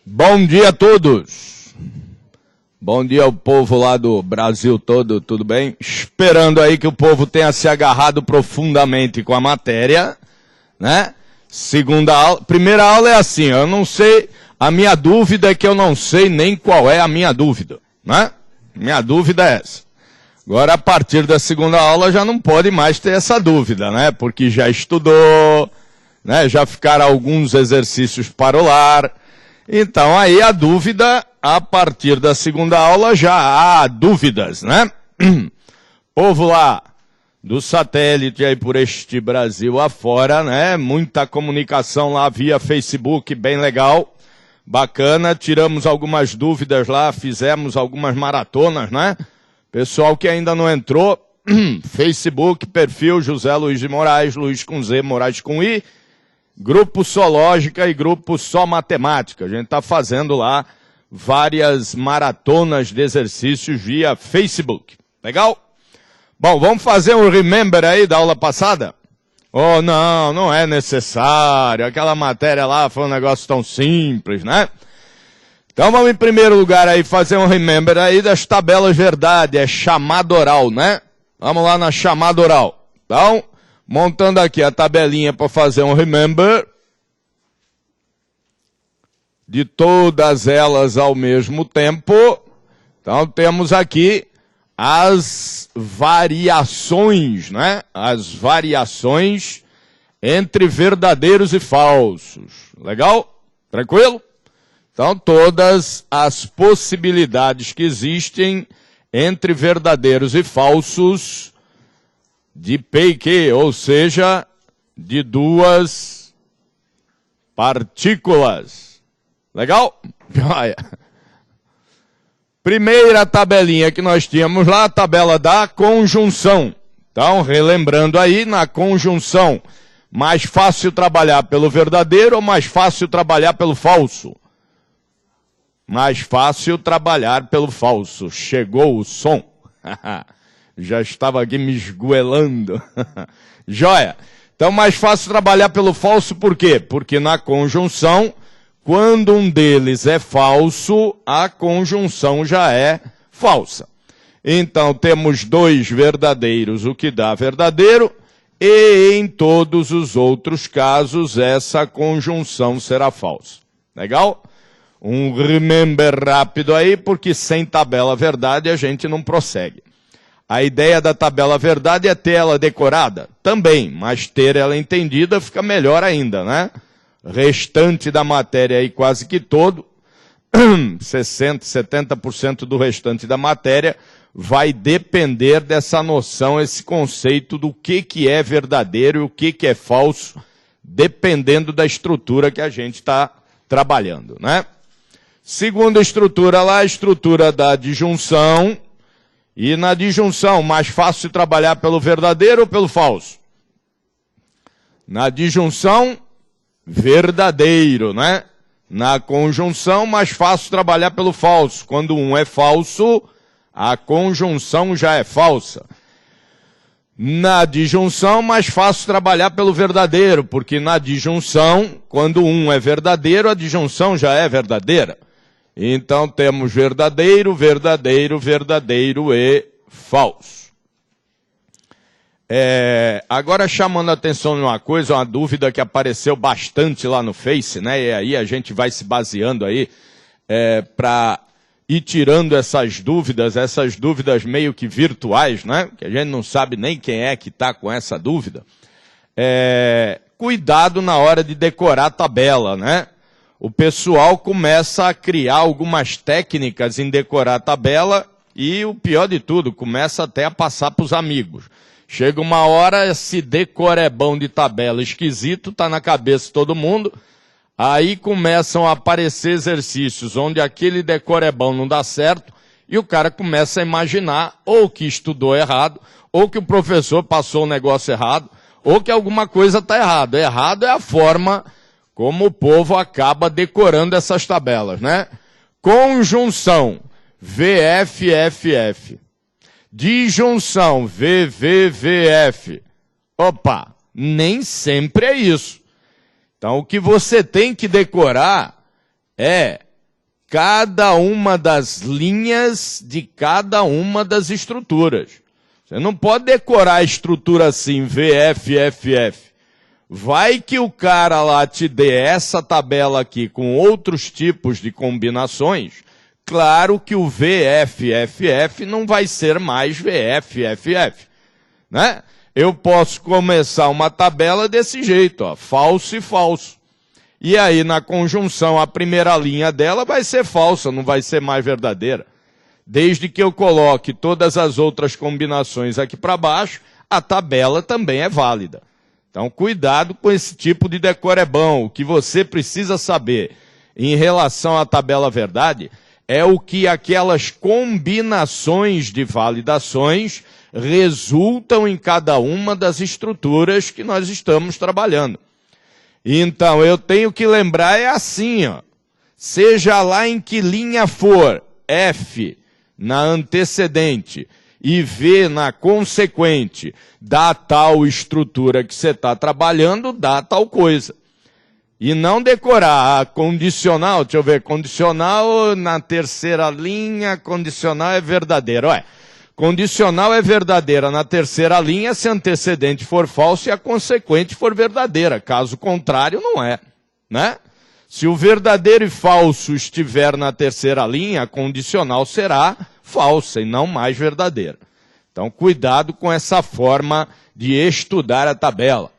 Bom dia a todos. Bom dia ao povo lá do Brasil todo, tudo bem? Esperando aí que o povo tenha se agarrado profundamente com a matéria, né? Segunda aula, primeira aula é assim, eu não sei, a minha dúvida é que eu não sei nem qual é a minha dúvida, né? Minha dúvida é essa. Agora, a partir da segunda aula já não pode mais ter essa dúvida, né? Porque já estudou, né? Já ficaram alguns exercícios para o lar. Então, aí a dúvida, a partir da segunda aula já há dúvidas, né? Povo lá do satélite aí por este Brasil afora, né? Muita comunicação lá via Facebook, bem legal, bacana. Tiramos algumas dúvidas lá, fizemos algumas maratonas, né? Pessoal que ainda não entrou, Facebook, perfil José Luiz de Moraes, Luiz com Z, Moraes com I. Grupo Só Lógica e Grupo Só Matemática. A gente está fazendo lá várias maratonas de exercícios via Facebook. Legal? Bom, vamos fazer um remember aí da aula passada? Oh, não, não é necessário. Aquela matéria lá foi um negócio tão simples, né? Então vamos em primeiro lugar aí fazer um remember aí das tabelas verdade. É chamada oral, né? Vamos lá na chamada oral. Então, montando aqui a tabelinha para fazer um remember de todas elas ao mesmo tempo. Então temos aqui as variações, né? As variações entre verdadeiros e falsos. Legal? Tranquilo? Então todas as possibilidades que existem entre verdadeiros e falsos de P e Q, ou seja, de duas partículas. Legal? Olha. Primeira tabelinha que nós tínhamos lá, a tabela da conjunção. Então, relembrando aí, na conjunção, mais fácil trabalhar pelo verdadeiro ou mais fácil trabalhar pelo falso? Mais fácil trabalhar pelo falso. Chegou o som. Já estava aqui me esgoelando. Joia. Então, mais fácil trabalhar pelo falso, por quê? Porque na conjunção, quando um deles é falso, a conjunção já é falsa. Então, temos dois verdadeiros, o que dá verdadeiro, e em todos os outros casos, essa conjunção será falsa. Legal? Um remember rápido aí, porque sem tabela verdade a gente não prossegue. A ideia da tabela verdade é ter ela decorada? Também, mas ter ela entendida fica melhor ainda, né? Restante da matéria aí quase que todo, 60%, 70% do restante da matéria vai depender dessa noção, esse conceito do que é verdadeiro e o que é falso, dependendo da estrutura que a gente está trabalhando, né? Segunda estrutura lá, a estrutura da disjunção. E na disjunção, mais fácil trabalhar pelo verdadeiro ou pelo falso? Na disjunção, verdadeiro, né? Na conjunção, mais fácil trabalhar pelo falso. Quando um é falso, a conjunção já é falsa. Na disjunção, mais fácil trabalhar pelo verdadeiro, porque na disjunção, quando um é verdadeiro, a disjunção já é verdadeira. Então temos verdadeiro, verdadeiro, verdadeiro e falso. Agora chamando a atenção de uma coisa, uma dúvida que apareceu bastante lá no Face, né? E aí a gente vai se baseando aí para ir tirando essas dúvidas meio que virtuais, né? Que a gente não sabe nem quem é que está com essa dúvida. Cuidado na hora de decorar a tabela, né? O pessoal começa a criar algumas técnicas em decorar a tabela E o pior de tudo, começa até a passar para os amigos. Chega uma hora, esse decorebão de tabela esquisito tá na cabeça de todo mundo. Aí começam a aparecer exercícios onde aquele decorebão não dá certo e o cara começa a imaginar ou que estudou errado, ou que o professor passou o negócio errado, ou que alguma coisa está errada. Errado é a forma como o povo acaba decorando essas tabelas, né? Conjunção, VFFF. Disjunção, VVVF. Opa, nem sempre é isso. Então, o que você tem que decorar é cada uma das linhas de cada uma das estruturas. Você não pode decorar a estrutura assim, VFFF. Vai que o cara lá te dê essa tabela aqui com outros tipos de combinações, claro que o VFFF não vai ser mais VFFF, né? Eu posso começar uma tabela desse jeito, ó, falso e falso. E aí, na conjunção, a primeira linha dela vai ser falsa, não vai ser mais verdadeira. Desde que eu coloque todas as outras combinações aqui para baixo, a tabela também é válida. Então, cuidado com esse tipo de decorebão. O que você precisa saber em relação à tabela verdade é o que aquelas combinações de validações resultam em cada uma das estruturas que nós estamos trabalhando. Então, eu tenho que lembrar, é assim, ó. Seja lá em que linha for, F na antecedente e V na consequente, dá tal estrutura que você está trabalhando, dá tal coisa. E não decorar a condicional, deixa eu ver, condicional na terceira linha, condicional é verdadeiro. Ué, condicional é verdadeira na terceira linha se a antecedente for falso e a consequente for verdadeira. Caso contrário, não é, né? Se o verdadeiro e falso estiver na terceira linha, a condicional será falsa e não mais verdadeira. Então, cuidado com essa forma de estudar a tabela.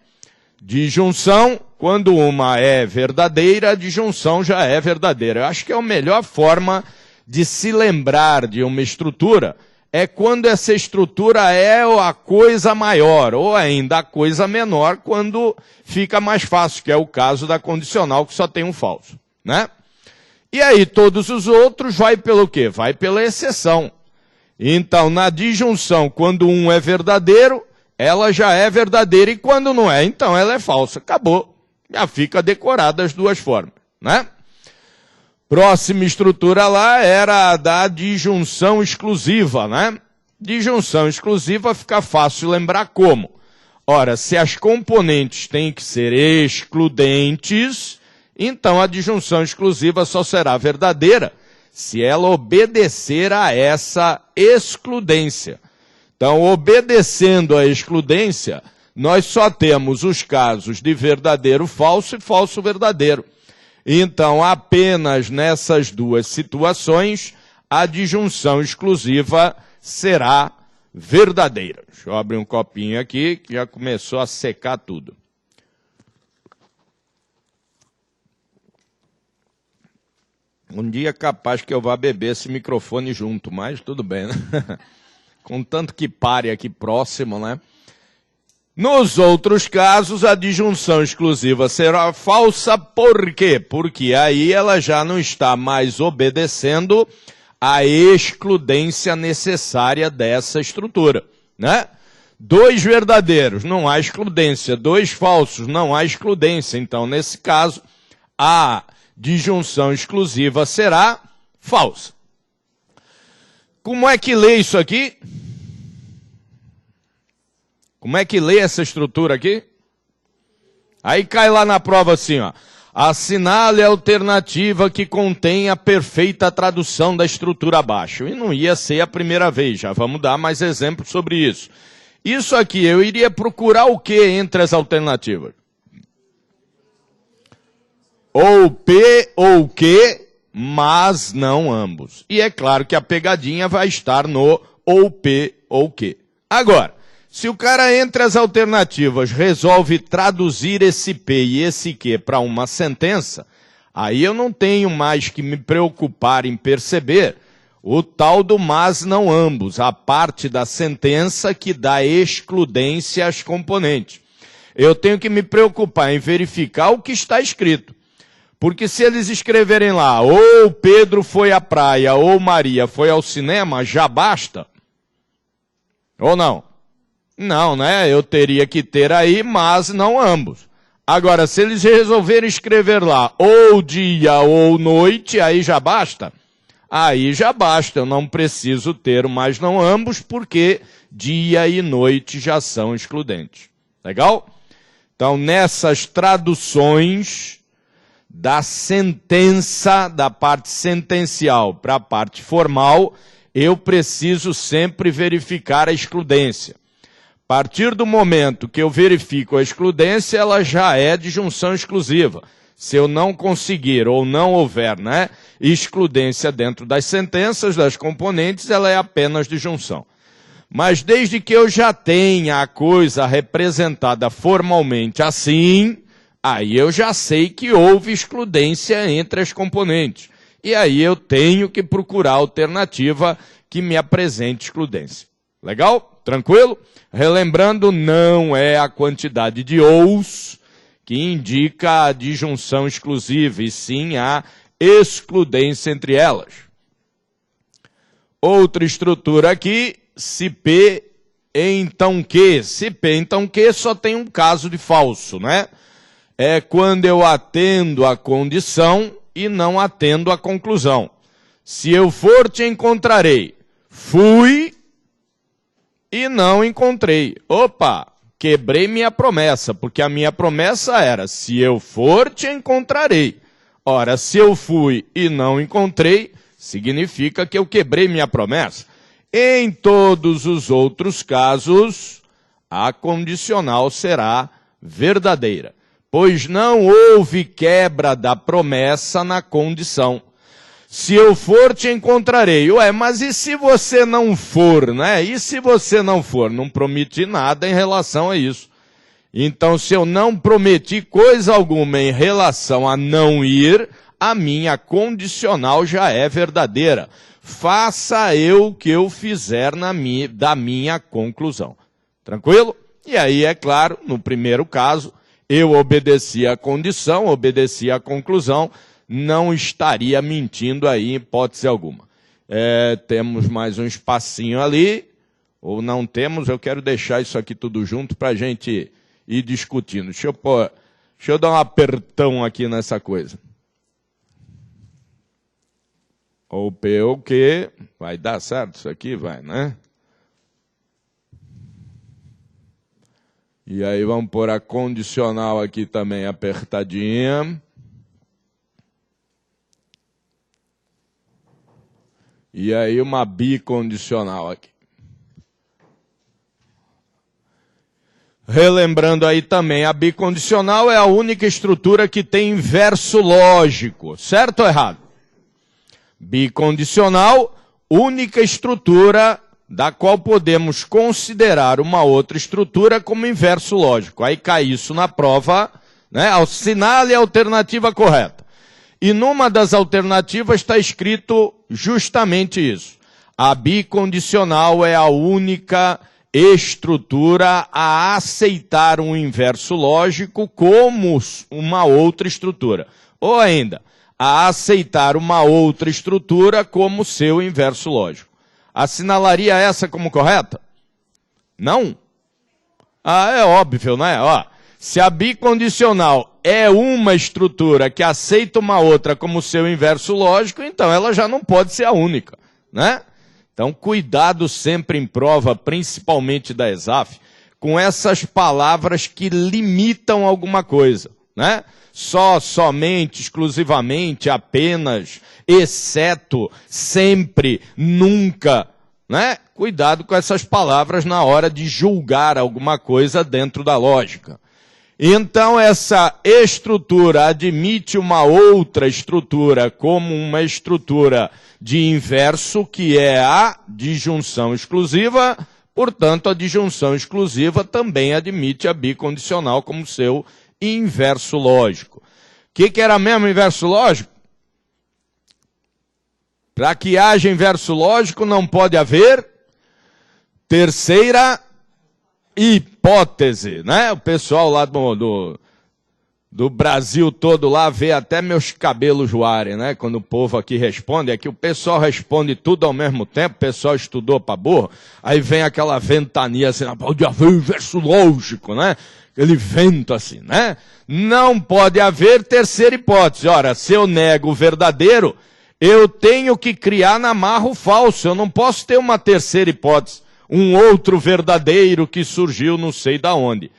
Disjunção, quando uma é verdadeira, a disjunção já é verdadeira. Eu acho que é a melhor forma de se lembrar de uma estrutura é quando essa estrutura é a coisa maior, ou ainda a coisa menor, quando fica mais fácil, que é o caso da condicional, que só tem um falso, né? E aí, todos os outros vai pelo quê? Vai pela exceção. Então, na disjunção, quando um é verdadeiro, ela já é verdadeira, e quando não é, então ela é falsa. Acabou. Já fica decorada as duas formas, né? Próxima estrutura lá era a da disjunção exclusiva, né? Disjunção exclusiva fica fácil lembrar como. Ora, se as componentes têm que ser excludentes, então a disjunção exclusiva só será verdadeira se ela obedecer a essa excludência. Então, obedecendo à excludência, nós só temos os casos de verdadeiro falso e falso verdadeiro. Então, apenas nessas duas situações, a disjunção exclusiva será verdadeira. Deixa eu abrir um copinho aqui, que já começou a secar tudo. Um dia capaz que eu vá beber esse microfone junto, mas tudo bem, né? Contanto que pare aqui próximo, né? Nos outros casos, a disjunção exclusiva será falsa, por quê? Porque aí ela já não está mais obedecendo à excludência necessária dessa estrutura, né? Dois verdadeiros, não há excludência. Dois falsos, não há excludência. Então, nesse caso, a disjunção exclusiva será falsa. Como é que lê isso aqui? Como é que lê essa estrutura aqui? Aí cai lá na prova assim, ó. Assinale a alternativa que contém a perfeita tradução da estrutura abaixo. E não ia ser a primeira vez, já vamos dar mais exemplos sobre isso. Isso aqui, eu iria procurar o que entre as alternativas? Ou P ou Q, mas não ambos. E é claro que a pegadinha vai estar no ou P ou Q. Agora, se o cara entre as alternativas resolve traduzir esse P e esse Q para uma sentença, aí eu não tenho mais que me preocupar em perceber o tal do mas não ambos, a parte da sentença que dá excludência às componentes. Eu tenho que me preocupar em verificar o que está escrito. Porque se eles escreverem lá, ou Pedro foi à praia, ou Maria foi ao cinema, já basta? Ou não? Não, né? Eu teria que ter aí, mas não ambos. Agora, se eles resolverem escrever lá, ou dia ou noite, aí já basta? Aí já basta, eu não preciso ter mais não ambos, porque dia e noite já são excludentes. Legal? Então, nessas traduções da sentença, da parte sentencial para a parte formal, eu preciso sempre verificar a excludência. A partir do momento que eu verifico a excludência, ela já é disjunção exclusiva. Se eu não conseguir ou não houver, né, excludência dentro das sentenças, das componentes, ela é apenas disjunção. Mas desde que eu já tenha a coisa representada formalmente assim, aí eu já sei que houve excludência entre as componentes. E aí eu tenho que procurar alternativa que me apresente excludência. Legal? Tranquilo? Relembrando, não é a quantidade de ous que indica a disjunção exclusiva, e sim a excludência entre elas. Outra estrutura aqui, se P, então que. Se P, então que, só tem um caso de falso, né? É quando eu atendo a condição e não atendo a conclusão. Se eu for, te encontrarei. Fui e não encontrei. Opa! Quebrei minha promessa, porque a minha promessa era, se eu for, te encontrarei. Ora, se eu fui e não encontrei, significa que eu quebrei minha promessa. Em todos os outros casos, a condicional será verdadeira, pois não houve quebra da promessa na condição. Se eu for, te encontrarei. Ué, mas e se você não for, né? E se você não for? Não prometi nada em relação a isso. Então, se eu não prometi coisa alguma em relação a não ir, a minha condicional já é verdadeira. Faça eu o que eu fizer da minha conclusão. Tranquilo? E aí, é claro, no primeiro caso, eu obedeci a condição, obedeci a conclusão, não estaria mentindo aí em hipótese alguma. Temos mais um espacinho ali, ou não temos, eu quero deixar isso aqui tudo junto para a gente ir discutindo. Deixa eu dar um apertão aqui nessa coisa. Ou P ou Q, vai dar certo isso aqui? Vai, né? E aí vamos pôr a condicional aqui também apertadinha. E aí uma bicondicional aqui. Relembrando aí também, a bicondicional é a única estrutura que tem inverso lógico. Certo ou errado? Bicondicional, única estrutura da qual podemos considerar uma outra estrutura como inverso lógico. Aí cai isso na prova, né? Assinale a alternativa correta. E numa das alternativas está escrito justamente isso. A bicondicional é a única estrutura a aceitar um inverso lógico como uma outra estrutura. Ou ainda, a aceitar uma outra estrutura como seu inverso lógico. Assinalaria essa como correta? Não? É óbvio, né? Se a bicondicional é uma estrutura que aceita uma outra como seu inverso lógico, então ela já não pode ser a única, né? Então, cuidado sempre em prova, principalmente da ESAF, com essas palavras que limitam alguma coisa, né? Somente, exclusivamente, apenas, exceto, sempre, nunca, né? Cuidado com essas palavras na hora de julgar alguma coisa dentro da lógica. Então, essa estrutura admite uma outra estrutura como uma estrutura de inverso, que é a disjunção exclusiva. Portanto, a disjunção exclusiva também admite a bicondicional como seu inverso lógico. O que era mesmo inverso lógico? Para que haja inverso lógico, não pode haver terceira hipótese, né? O pessoal lá do Brasil todo lá vê até meus cabelos voarem, né? Quando o povo aqui responde, é que o pessoal responde tudo ao mesmo tempo, o pessoal estudou pra burro, aí vem aquela ventania assim, pode haver inverso lógico, né? Aquele vento assim, né? Não pode haver terceira hipótese. Ora, se eu nego o verdadeiro, eu tenho que criar na marra o falso. Eu não posso ter uma terceira hipótese, um outro verdadeiro que surgiu não sei da onde.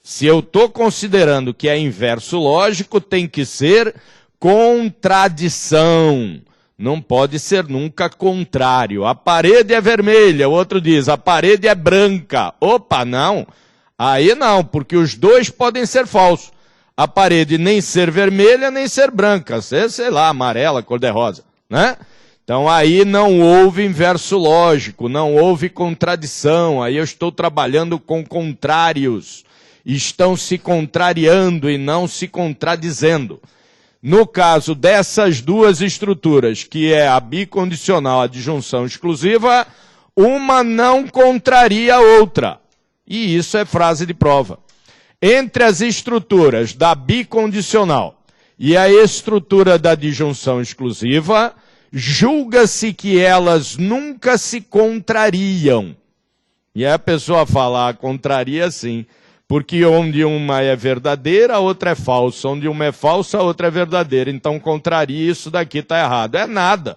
Se eu estou considerando que é inverso lógico, tem que ser contradição. Não pode ser nunca contrário. A parede é vermelha, o outro diz, a parede é branca. Opa, não. Aí não, porque os dois podem ser falsos. A parede nem ser vermelha, nem ser branca. Ser, sei lá, amarela, cor-de-rosa, né? Então aí não houve inverso lógico, não houve contradição. Aí eu estou trabalhando com contrários. Estão se contrariando e não se contradizendo. No caso dessas duas estruturas, que é a bicondicional, a disjunção exclusiva, uma não contraria a outra. E isso é frase de prova. Entre as estruturas da bicondicional e a estrutura da disjunção exclusiva, julga-se que elas nunca se contrariam. E aí a pessoa fala, contraria sim, porque onde uma é verdadeira, a outra é falsa. Onde uma é falsa, a outra é verdadeira. Então contraria, isso daqui está errado. É nada.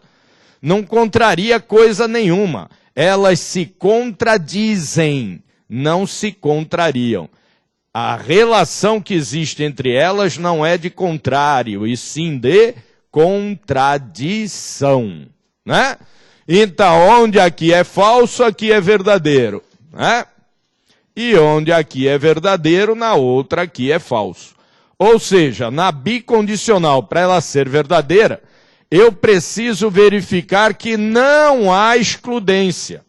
Não contraria coisa nenhuma. Elas se contradizem, não se contrariam. A relação que existe entre elas não é de contrário, e sim de contradição, né? Então, onde aqui é falso, aqui é verdadeiro, né? E onde aqui é verdadeiro, na outra aqui é falso. Ou seja, na bicondicional, para ela ser verdadeira, eu preciso verificar que não há excludência.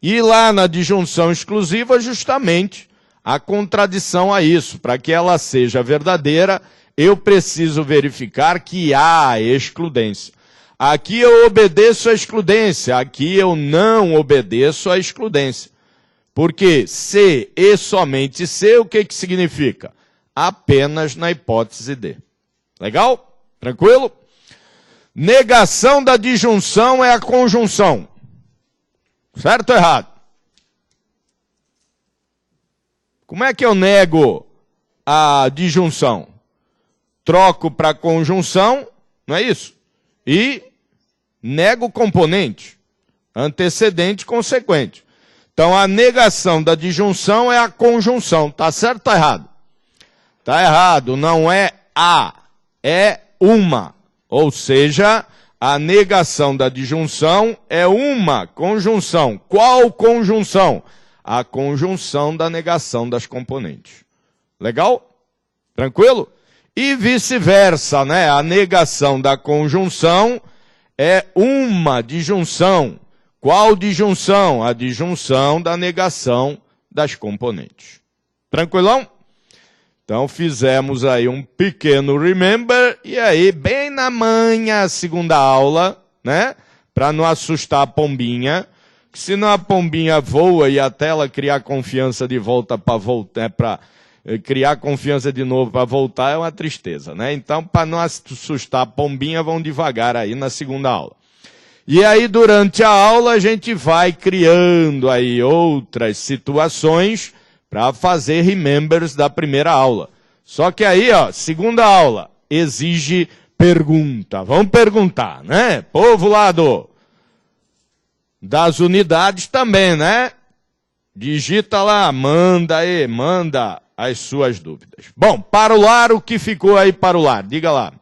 E lá na disjunção exclusiva, justamente, a contradição a isso. Para que ela seja verdadeira, eu preciso verificar que há excludência. Aqui eu obedeço a excludência, aqui eu não obedeço a excludência. Porque se e somente se, o que significa? Apenas na hipótese D. Legal? Tranquilo? Negação da disjunção é a conjunção. Certo ou errado? Como é que eu nego a disjunção? Troco para conjunção, não é isso? E nego o componente, antecedente e consequente. Então a negação da disjunção é a conjunção. Tá certo ou tá errado? Tá errado, não é a, é uma. Ou seja, a negação da disjunção é uma conjunção. Qual conjunção? A conjunção da negação das componentes. Legal? Tranquilo? E vice-versa, né? A negação da conjunção é uma disjunção. Qual disjunção? A disjunção da negação das componentes. Tranquilão? Então fizemos aí um pequeno remember, e aí bem na manhã, segunda aula, né? Para não assustar a pombinha, que senão a pombinha voa e até ela criar confiança de volta para voltar, para criar confiança de novo para voltar é uma tristeza, né? Então, para não assustar a pombinha, vão devagar aí na segunda aula. E aí, durante a aula, a gente vai criando aí outras situações para fazer remembers da primeira aula. Só que aí, ó, segunda aula, exige pergunta. Vamos perguntar, né? Povo lá das unidades também, né? Digita lá, manda aí, manda as suas dúvidas. Bom, para o lar, o que ficou aí para o lar? Diga lá.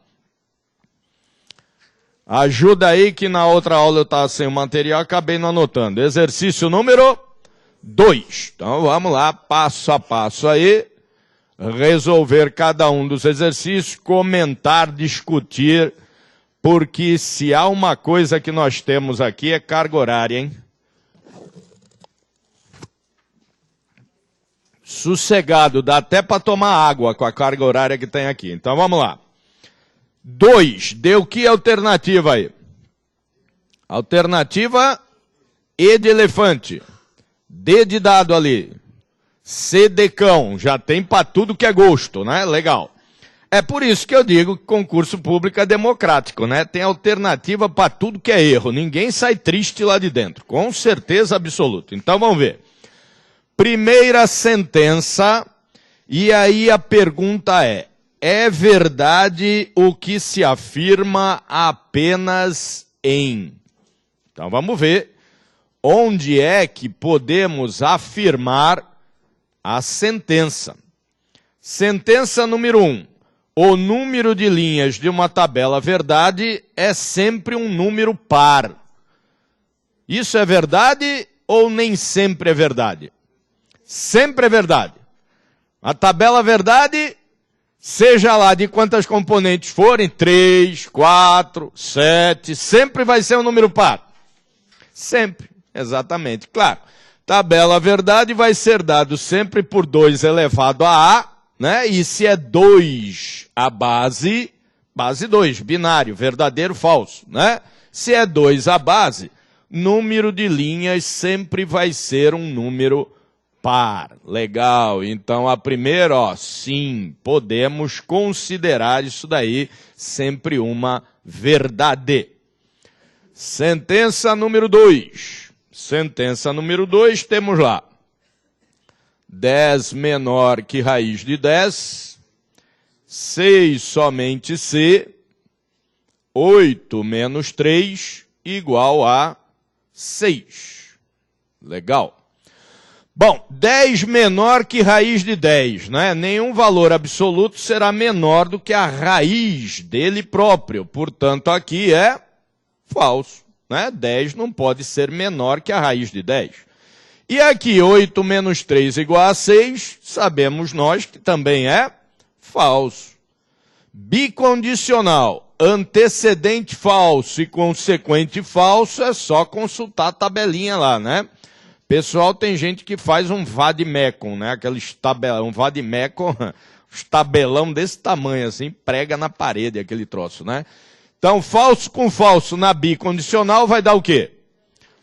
Ajuda aí que na outra aula eu estava sem o material, acabei não anotando. Exercício número 2. Então vamos lá, passo a passo aí, resolver cada um dos exercícios, comentar, discutir, porque se há uma coisa que nós temos aqui é carga horária, hein? Sossegado, dá até para tomar água com a carga horária que tem aqui. Então vamos lá. 2, deu que alternativa aí? Alternativa E de elefante. D de dado ali. C de cão. Já tem para tudo que é gosto, né? Legal. É por isso que eu digo que concurso público é democrático, né? Tem alternativa para tudo que é erro. Ninguém sai triste lá de dentro. Com certeza absoluta. Então vamos ver. Primeira sentença. E aí a pergunta é verdade o que se afirma apenas em? Então vamos ver onde é que podemos afirmar a sentença. Sentença número 1. O número de linhas de uma tabela verdade é sempre um número par. Isso é verdade ou nem sempre é verdade? Sempre é verdade. A tabela verdade, seja lá de quantas componentes forem, 3, 4, 7, sempre vai ser um número par. Sempre, exatamente. Claro, tabela verdade vai ser dado sempre por 2 elevado a A, né? E se é 2 a base 2, binário, verdadeiro, falso, né? Se é 2 a base, número de linhas sempre vai ser um número par. Legal. Então a primeira, sim, podemos considerar isso daí sempre uma verdade. Sentença número 2. Sentença número 2, temos lá. 10 menor que raiz de 10, 6 somente C, 8 menos 3 igual a 6. Legal. Bom, 10 menor que raiz de 10, né? Nenhum valor absoluto será menor do que a raiz dele próprio. Portanto, aqui é falso, né? 10 não pode ser menor que a raiz de 10. E aqui, 8 menos 3 igual a 6, sabemos nós que também é falso. Bicondicional, antecedente falso e consequente falso, é só consultar a tabelinha lá, né? Pessoal, tem gente que faz um vademecum, né? Aqueles tabelão, um vademecum, uns tabelão desse tamanho assim, prega na parede aquele troço, né? Então, falso com falso na bicondicional vai dar o quê?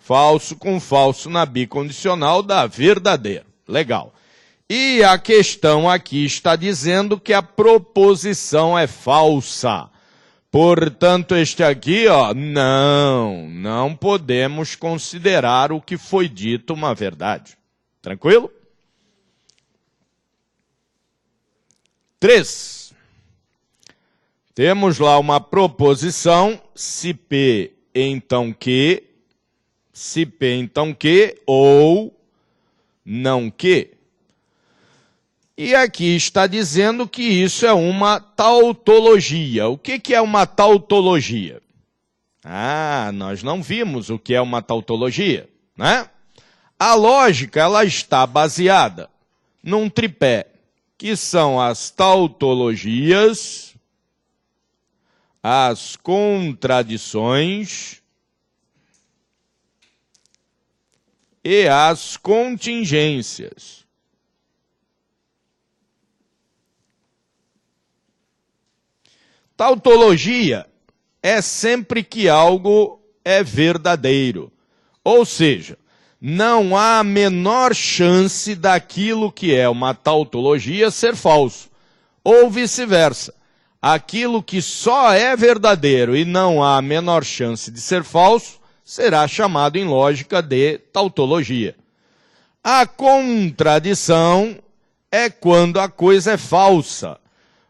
Falso com falso na bicondicional dá verdadeiro. Legal. E a questão aqui está dizendo que a proposição é falsa. Portanto, este aqui, não podemos considerar o que foi dito uma verdade. Tranquilo? 3. Temos lá uma proposição, se P, então que, se P, então que, ou não que. E aqui está dizendo que isso é uma tautologia. O que é uma tautologia? Nós não vimos o que é uma tautologia, né? A lógica, ela está baseada num tripé, que são as tautologias, as contradições e as contingências. Tautologia é sempre que algo é verdadeiro. Ou seja, não há a menor chance daquilo que é uma tautologia ser falso. Ou vice-versa. Aquilo que só é verdadeiro e não há a menor chance de ser falso, será chamado em lógica de tautologia. A contradição é quando a coisa é falsa.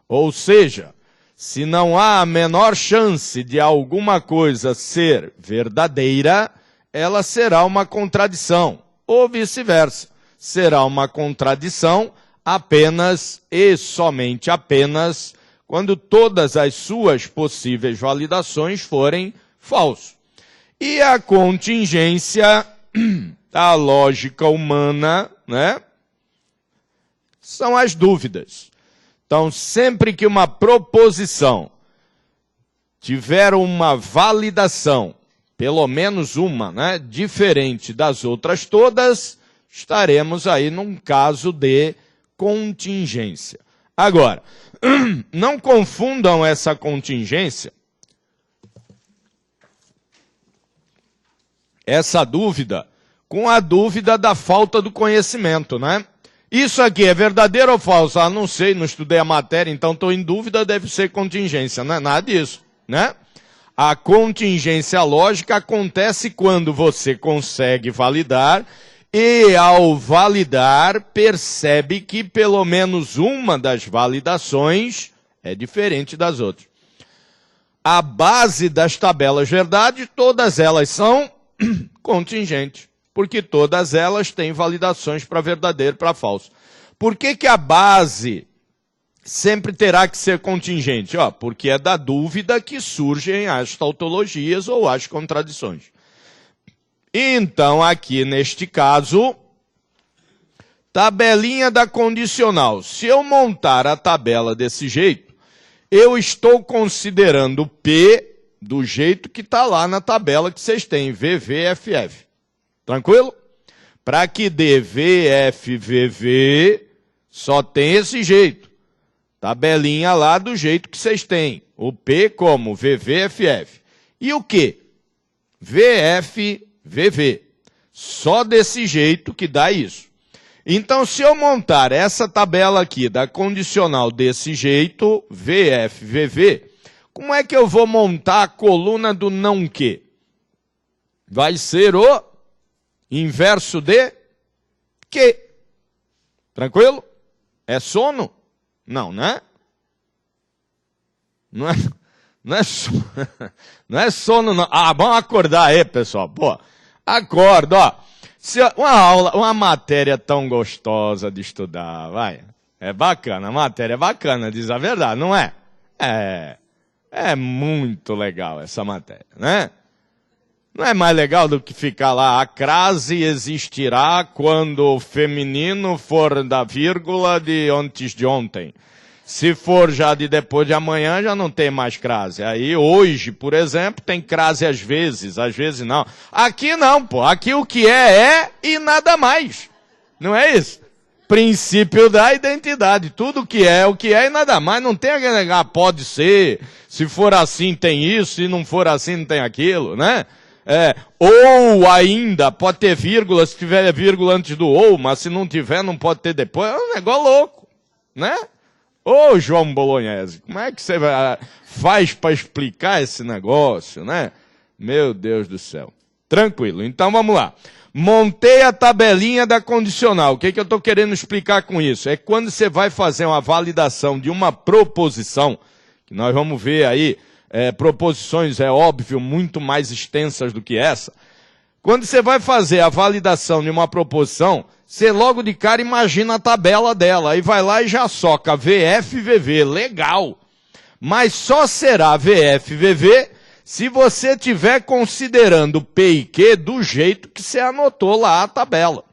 Ou seja, se não há a menor chance de alguma coisa ser verdadeira, ela será uma contradição. Ou vice-versa, será uma contradição apenas e somente apenas quando todas as suas possíveis validações forem falsas. E a contingência, a lógica humana, né, são as dúvidas. Então, sempre que uma proposição tiver uma validação, pelo menos uma, né, diferente das outras todas, estaremos aí num caso de contingência. Agora, não confundam essa contingência essa dúvida com a dúvida da falta do conhecimento, né? Isso aqui é verdadeiro ou falso? Ah, não sei, não estudei a matéria, então estou em dúvida, deve ser contingência. Não é nada disso, né? A contingência lógica acontece quando você consegue validar e, ao validar, percebe que pelo menos uma das validações é diferente das outras. A base das tabelas verdade, todas elas são contingentes, porque todas elas têm validações para verdadeiro e para falso. Por que que a base sempre terá que ser contingente? Porque é da dúvida que surgem as tautologias ou as contradições. Então, aqui neste caso, tabelinha da condicional. Se eu montar a tabela desse jeito, eu estou considerando P do jeito que está lá na tabela que vocês têm, VVFF. Tranquilo? Para que dê VFVV, só tem esse jeito. Tabelinha lá do jeito que vocês têm. O P como VVFF. E o Q? VFVV. Só desse jeito que dá isso. Então, se eu montar essa tabela aqui da condicional desse jeito, VFVV, como é que eu vou montar a coluna do não Q? Vai ser o inverso de Q. Tranquilo? É sono? Não, né? Não é sono, não é sono, não. Ah, vamos acordar aí, pessoal. Pô, acorda, ó. Uma matéria tão gostosa de estudar, vai. É bacana, a matéria é bacana, diz a verdade, não é? É muito legal essa matéria, né? Não é mais legal do que ficar lá, a crase existirá quando o feminino for da vírgula de antes de ontem. Se for já de depois de amanhã, já não tem mais crase. Aí hoje, por exemplo, tem crase às vezes não. Aqui não, pô. Aqui o que é e nada mais. Não é isso? Princípio da identidade. Tudo que é o que é e nada mais. Não tem aquele, pode ser, se for assim tem isso, se não for assim não tem aquilo, né? Ou ainda, pode ter vírgula, se tiver vírgula antes do ou, mas se não tiver, não pode ter depois. É um negócio louco, né? Ô, João Bolognese, como é que você faz para explicar esse negócio, né? Meu Deus do céu. Tranquilo, então vamos lá. Montei a tabelinha da condicional. O que eu estou querendo explicar com isso? É quando você vai fazer uma validação de uma proposição, que nós vamos ver aí, proposições, é óbvio, muito mais extensas do que essa. Quando você vai fazer a validação de uma proposição, você logo de cara imagina a tabela dela, aí vai lá e já soca VFVV, legal. Mas só será VFVV se você estiver considerando P e Q do jeito que você anotou lá a tabela,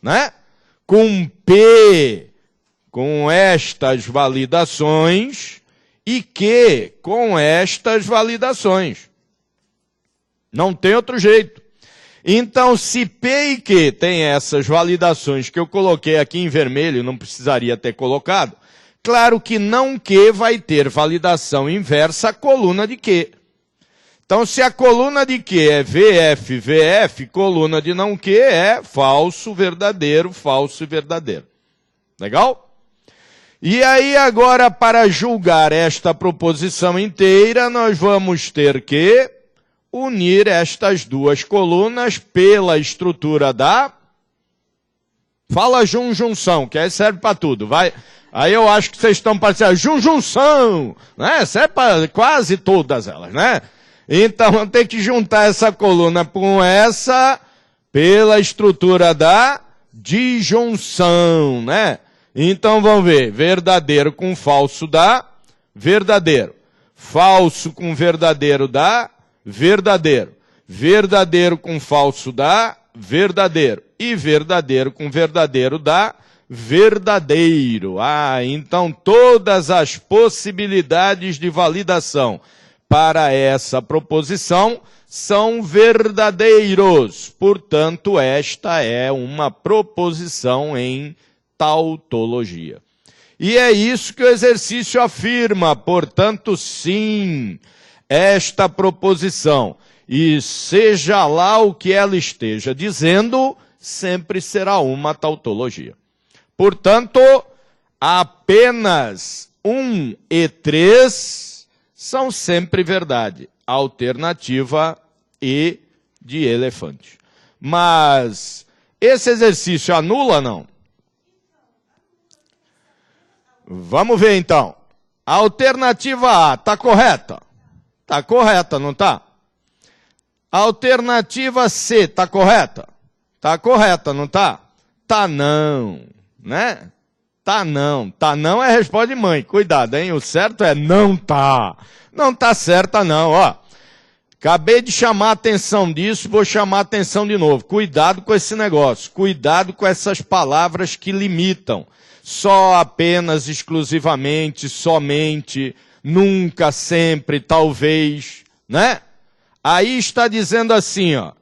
né? Com P, com estas validações, e Q, com estas validações. Não tem outro jeito. Então, se P e Q tem essas validações que eu coloquei aqui em vermelho, não precisaria ter colocado, claro que não Q vai ter validação inversa à coluna de Q. Então, se a coluna de Q é VF, VF, coluna de não Q é falso, verdadeiro, falso e verdadeiro. Legal? E aí, agora, para julgar esta proposição inteira, nós vamos ter que unir estas duas colunas pela estrutura da... Fala junção, que aí serve para tudo, vai. Aí eu acho que vocês estão parecendo junção, né? Serve para quase todas elas, né? Então, vamos ter que juntar essa coluna com essa pela estrutura da disjunção, né? Então, vamos ver. Verdadeiro com falso dá verdadeiro. Falso com verdadeiro dá verdadeiro. Verdadeiro com falso dá verdadeiro. E verdadeiro com verdadeiro dá verdadeiro. Então todas as possibilidades de validação para essa proposição são verdadeiros. Portanto, esta é uma proposição em tautologia. E é isso que o exercício afirma. Portanto, sim, esta proposição e seja lá o que ela esteja dizendo, sempre será uma tautologia. Portanto, apenas 1 e 3 são sempre verdade. Alternativa E de elefante. Mas esse exercício anula, não? Vamos ver então. A alternativa A está correta? Está correta, não está? A alternativa C está correta? Está correta, não está? Tá não, né? Tá não. Tá não é resposta de mãe. Cuidado, hein? O certo é não tá. Não tá certa não, ó. Acabei de chamar a atenção disso, vou chamar a atenção de novo. Cuidado com esse negócio. Cuidado com essas palavras que limitam. Só, apenas, exclusivamente, somente, nunca, sempre, talvez, né? Aí está dizendo assim, ó.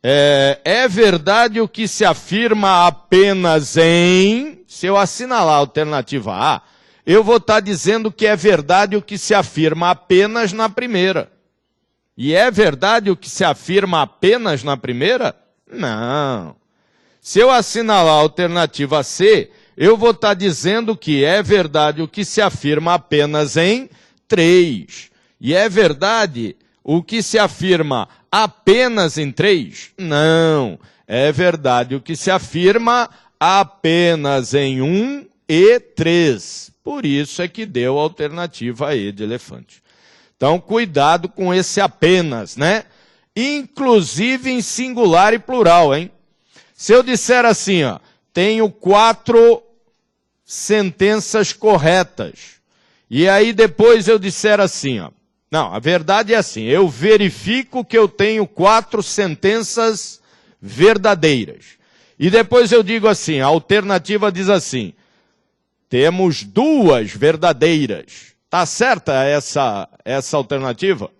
É verdade o que se afirma apenas em... Se eu assinalar a alternativa A, eu vou estar dizendo que é verdade o que se afirma apenas na primeira. E é verdade o que se afirma apenas na primeira? Não. Se eu assinalar a alternativa C, eu vou estar dizendo que é verdade o que se afirma apenas em 3. E é verdade o que se afirma apenas em 3? Não. É verdade o que se afirma apenas em 1 e 3. Por isso é que deu a alternativa E de elefante. Então, cuidado com esse apenas, né? Inclusive em singular e plural, hein? Se eu disser assim, ó, tenho 4 sentenças corretas. E aí depois eu disser assim, ó. Não, a verdade é assim, eu verifico que eu tenho 4 sentenças verdadeiras. E depois eu digo assim, a alternativa diz assim, temos 2 verdadeiras. Está certa essa alternativa?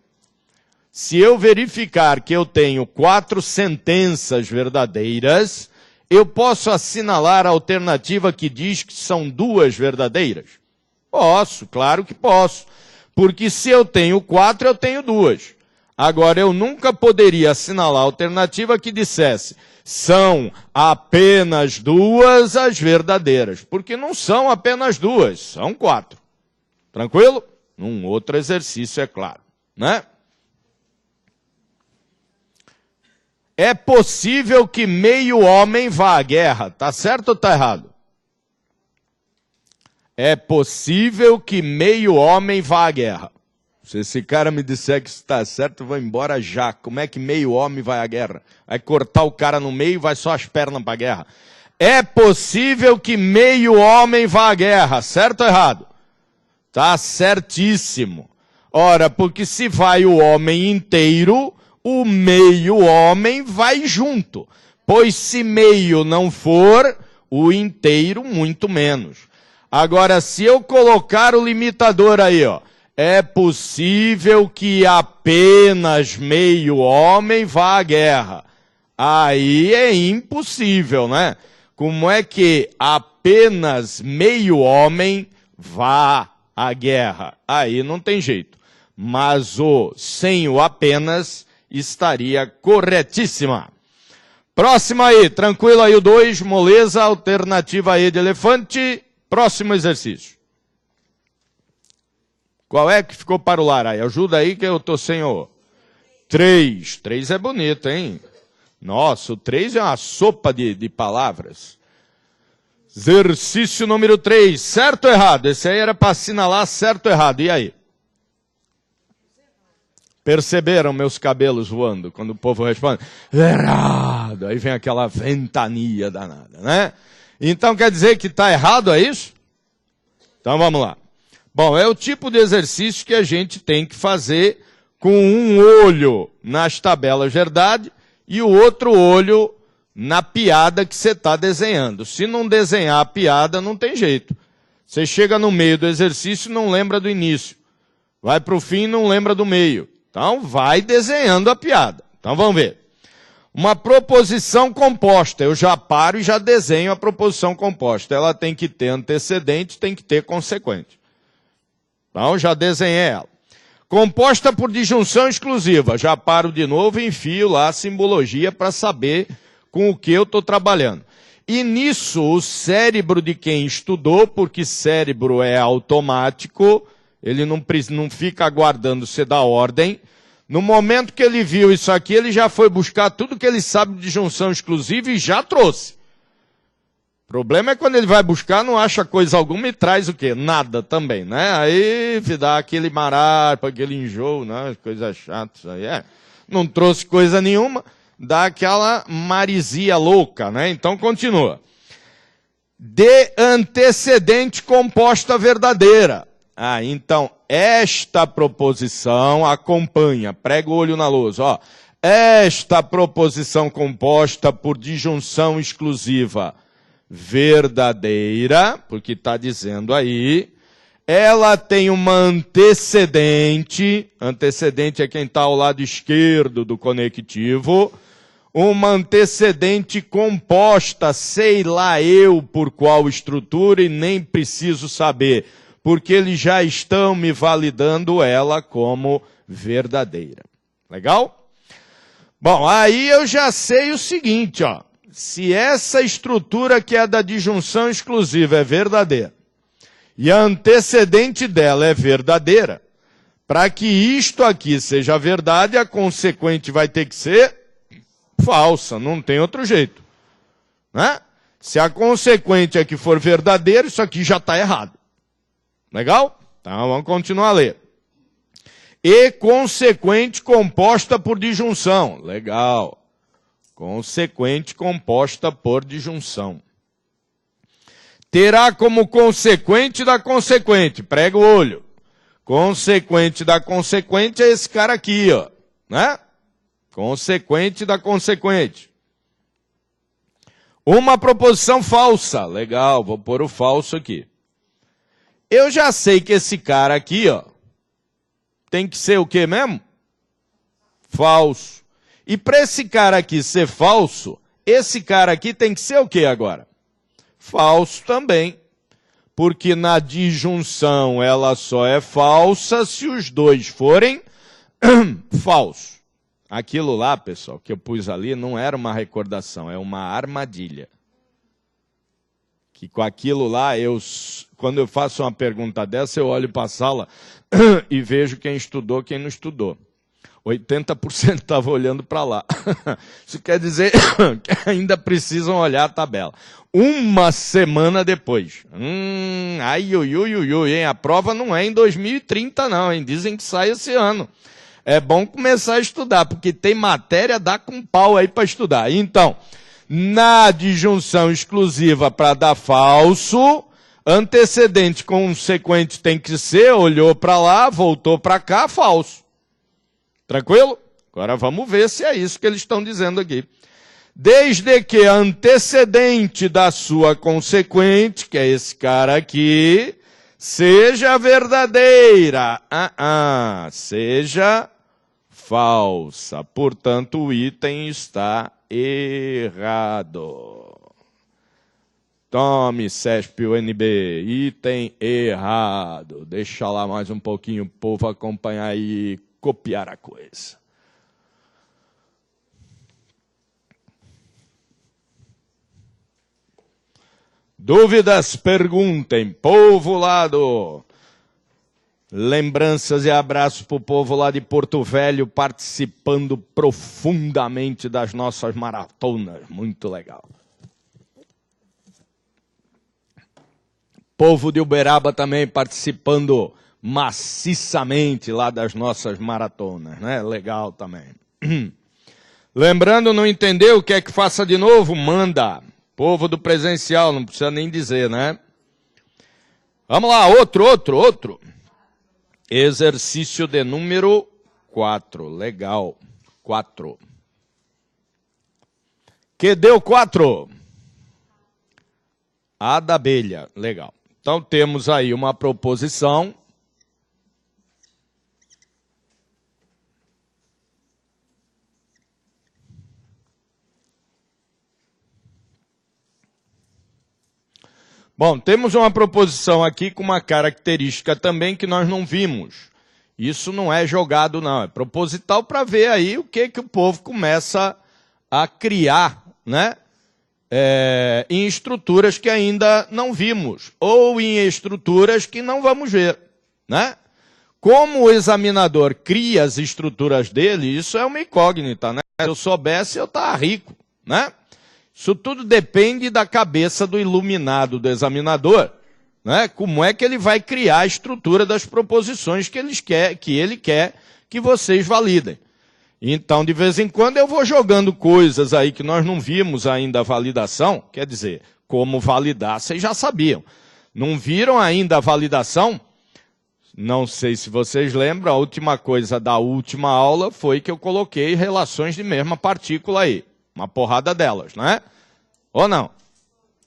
Se eu verificar que eu tenho 4 sentenças verdadeiras, eu posso assinalar a alternativa que diz que são 2 verdadeiras? Posso, claro que posso. Porque se eu tenho 4, eu tenho 2. Agora, eu nunca poderia assinalar a alternativa que dissesse são apenas 2 as verdadeiras. Porque não são apenas 2, são 4. Tranquilo? Num outro exercício, é claro, né? É possível que meio homem vá à guerra. Tá certo ou tá errado? É possível que meio homem vá à guerra. Se esse cara me disser que isso está certo, eu vou embora já. Como é que meio homem vai à guerra? Vai cortar o cara no meio e vai só as pernas para a guerra. É possível que meio homem vá à guerra. Certo ou errado? Tá certíssimo. Ora, porque se vai o homem inteiro, o meio homem vai junto. Pois se meio não for, o inteiro muito menos. Agora, se eu colocar o limitador aí, ó, é possível que apenas meio homem vá à guerra. Aí é impossível, né? Como é que apenas meio homem vá à guerra? Aí não tem jeito. Mas o sem o apenas estaria corretíssima. Próxima aí, tranquilo aí o 2, moleza, alternativa E de elefante. Próximo exercício. Qual é que ficou para o lar aí? Ajuda aí que eu tô sem o 3. 3 é bonito, hein? Nossa, o 3 é uma sopa de palavras. Exercício número 3. Certo ou errado? Esse aí era para assinalar certo ou errado. E aí? Perceberam meus cabelos voando quando o povo responde? Errado. Aí vem aquela ventania danada, né? Então quer dizer que está errado, é isso? Então vamos lá. Bom, é o tipo de exercício que a gente tem que fazer com um olho nas tabelas verdade e o outro olho na piada que você está desenhando. Se não desenhar a piada, não tem jeito. Você chega no meio do exercício e não lembra do início. Vai para o fim e não lembra do meio. Então vai desenhando a piada. Então vamos ver. Uma proposição composta. Eu já paro e já desenho a proposição composta. Ela tem que ter antecedente, tem que ter consequente. Então já desenhei ela. Composta por disjunção exclusiva. Já paro de novo e enfio lá a simbologia para saber com o que eu estou trabalhando. E nisso, o cérebro de quem estudou, porque cérebro é automático, ele não fica aguardando você dar ordem. No momento que ele viu isso aqui, ele já foi buscar tudo que ele sabe de disjunção exclusiva e já trouxe. O problema é quando ele vai buscar, não acha coisa alguma e traz o quê? Nada também, né? Aí dá aquele marasmo, aquele enjoo, né? Coisa chata, isso aí é. Não trouxe coisa nenhuma, dá aquela marisia louca, né? Então continua. De antecedente composta verdadeira. Ah, então, esta proposição acompanha, prega o olho na luz, ó. Esta proposição composta por disjunção exclusiva verdadeira, porque está dizendo aí, ela tem uma antecedente é quem está ao lado esquerdo do conectivo, uma antecedente composta, sei lá eu por qual estrutura e nem preciso saber, porque eles já estão me validando ela como verdadeira. Legal? Bom, aí eu já sei o seguinte, ó. Se essa estrutura que é da disjunção exclusiva é verdadeira, e a antecedente dela é verdadeira, para que isto aqui seja verdade, a consequente vai ter que ser falsa, não tem outro jeito. Né? Se a consequente aqui for verdadeira, isso aqui já está errado. Legal? Então vamos continuar a ler. E consequente composta por disjunção. Legal. Consequente composta por disjunção. Terá como consequente da consequente. Prega o olho. Consequente da consequente é esse cara aqui, ó. Né? Consequente da consequente. Uma proposição falsa. Legal, vou pôr o falso aqui. Eu já sei que esse cara aqui, ó, tem que ser o quê mesmo? Falso. E para esse cara aqui ser falso, esse cara aqui tem que ser o quê agora? Falso também. Porque na disjunção ela só é falsa se os dois forem falsos. Aquilo lá, pessoal, que eu pus ali não era uma recordação, é uma armadilha. Que com aquilo lá, quando eu faço uma pergunta dessa, eu olho para a sala e vejo quem estudou, quem não estudou. 80% estava olhando para lá. Isso quer dizer que ainda precisam olhar a tabela. Uma semana depois. Ai, ui, ui, ui, ui, hein? A prova não é em 2030 não, hein? Dizem que sai esse ano. É bom começar a estudar, porque tem matéria, dá com pau aí para estudar. Então, na disjunção exclusiva para dar falso, antecedente consequente tem que ser, olhou para lá, voltou para cá, falso. Tranquilo? Agora vamos ver se é isso que eles estão dizendo aqui. Desde que a antecedente da sua consequente, que é esse cara aqui, seja verdadeira. Seja falsa. Portanto, o item está errado. Tome, CESP-UNB, item errado. Deixa lá mais um pouquinho o povo acompanhar aí, copiar a coisa. Dúvidas? Perguntem. Povo lá do... Lembranças e abraços para o povo lá de Porto Velho, participando profundamente das nossas maratonas. Muito legal. Povo de Uberaba também participando maciçamente lá das nossas maratonas, né? Legal também. Lembrando, não entendeu, quer que faça de novo? Manda. Povo do presencial, não precisa nem dizer, né? Vamos lá, outro. Exercício de número 4. Legal. 4. Que deu 4? A da abelha. Legal. Então temos aí uma proposição. Bom, temos uma proposição aqui com uma característica também que nós não vimos. Isso não é jogado, não. É proposital para ver aí o que o povo começa a criar, né? Em estruturas que ainda não vimos, ou em estruturas que não vamos ver, né? Como o examinador cria as estruturas dele, isso é uma incógnita, né? Se eu soubesse, eu estava rico, né? Isso tudo depende da cabeça do iluminado, do examinador, né? Como é que ele vai criar a estrutura das proposições que ele quer que vocês validem. Então, de vez em quando, eu vou jogando coisas aí que nós não vimos ainda a validação, quer dizer, como validar, vocês já sabiam. Não viram ainda a validação? Não sei se vocês lembram, a última coisa da última aula foi que eu coloquei relações de mesma partícula aí. Uma porrada delas, não é? Ou não?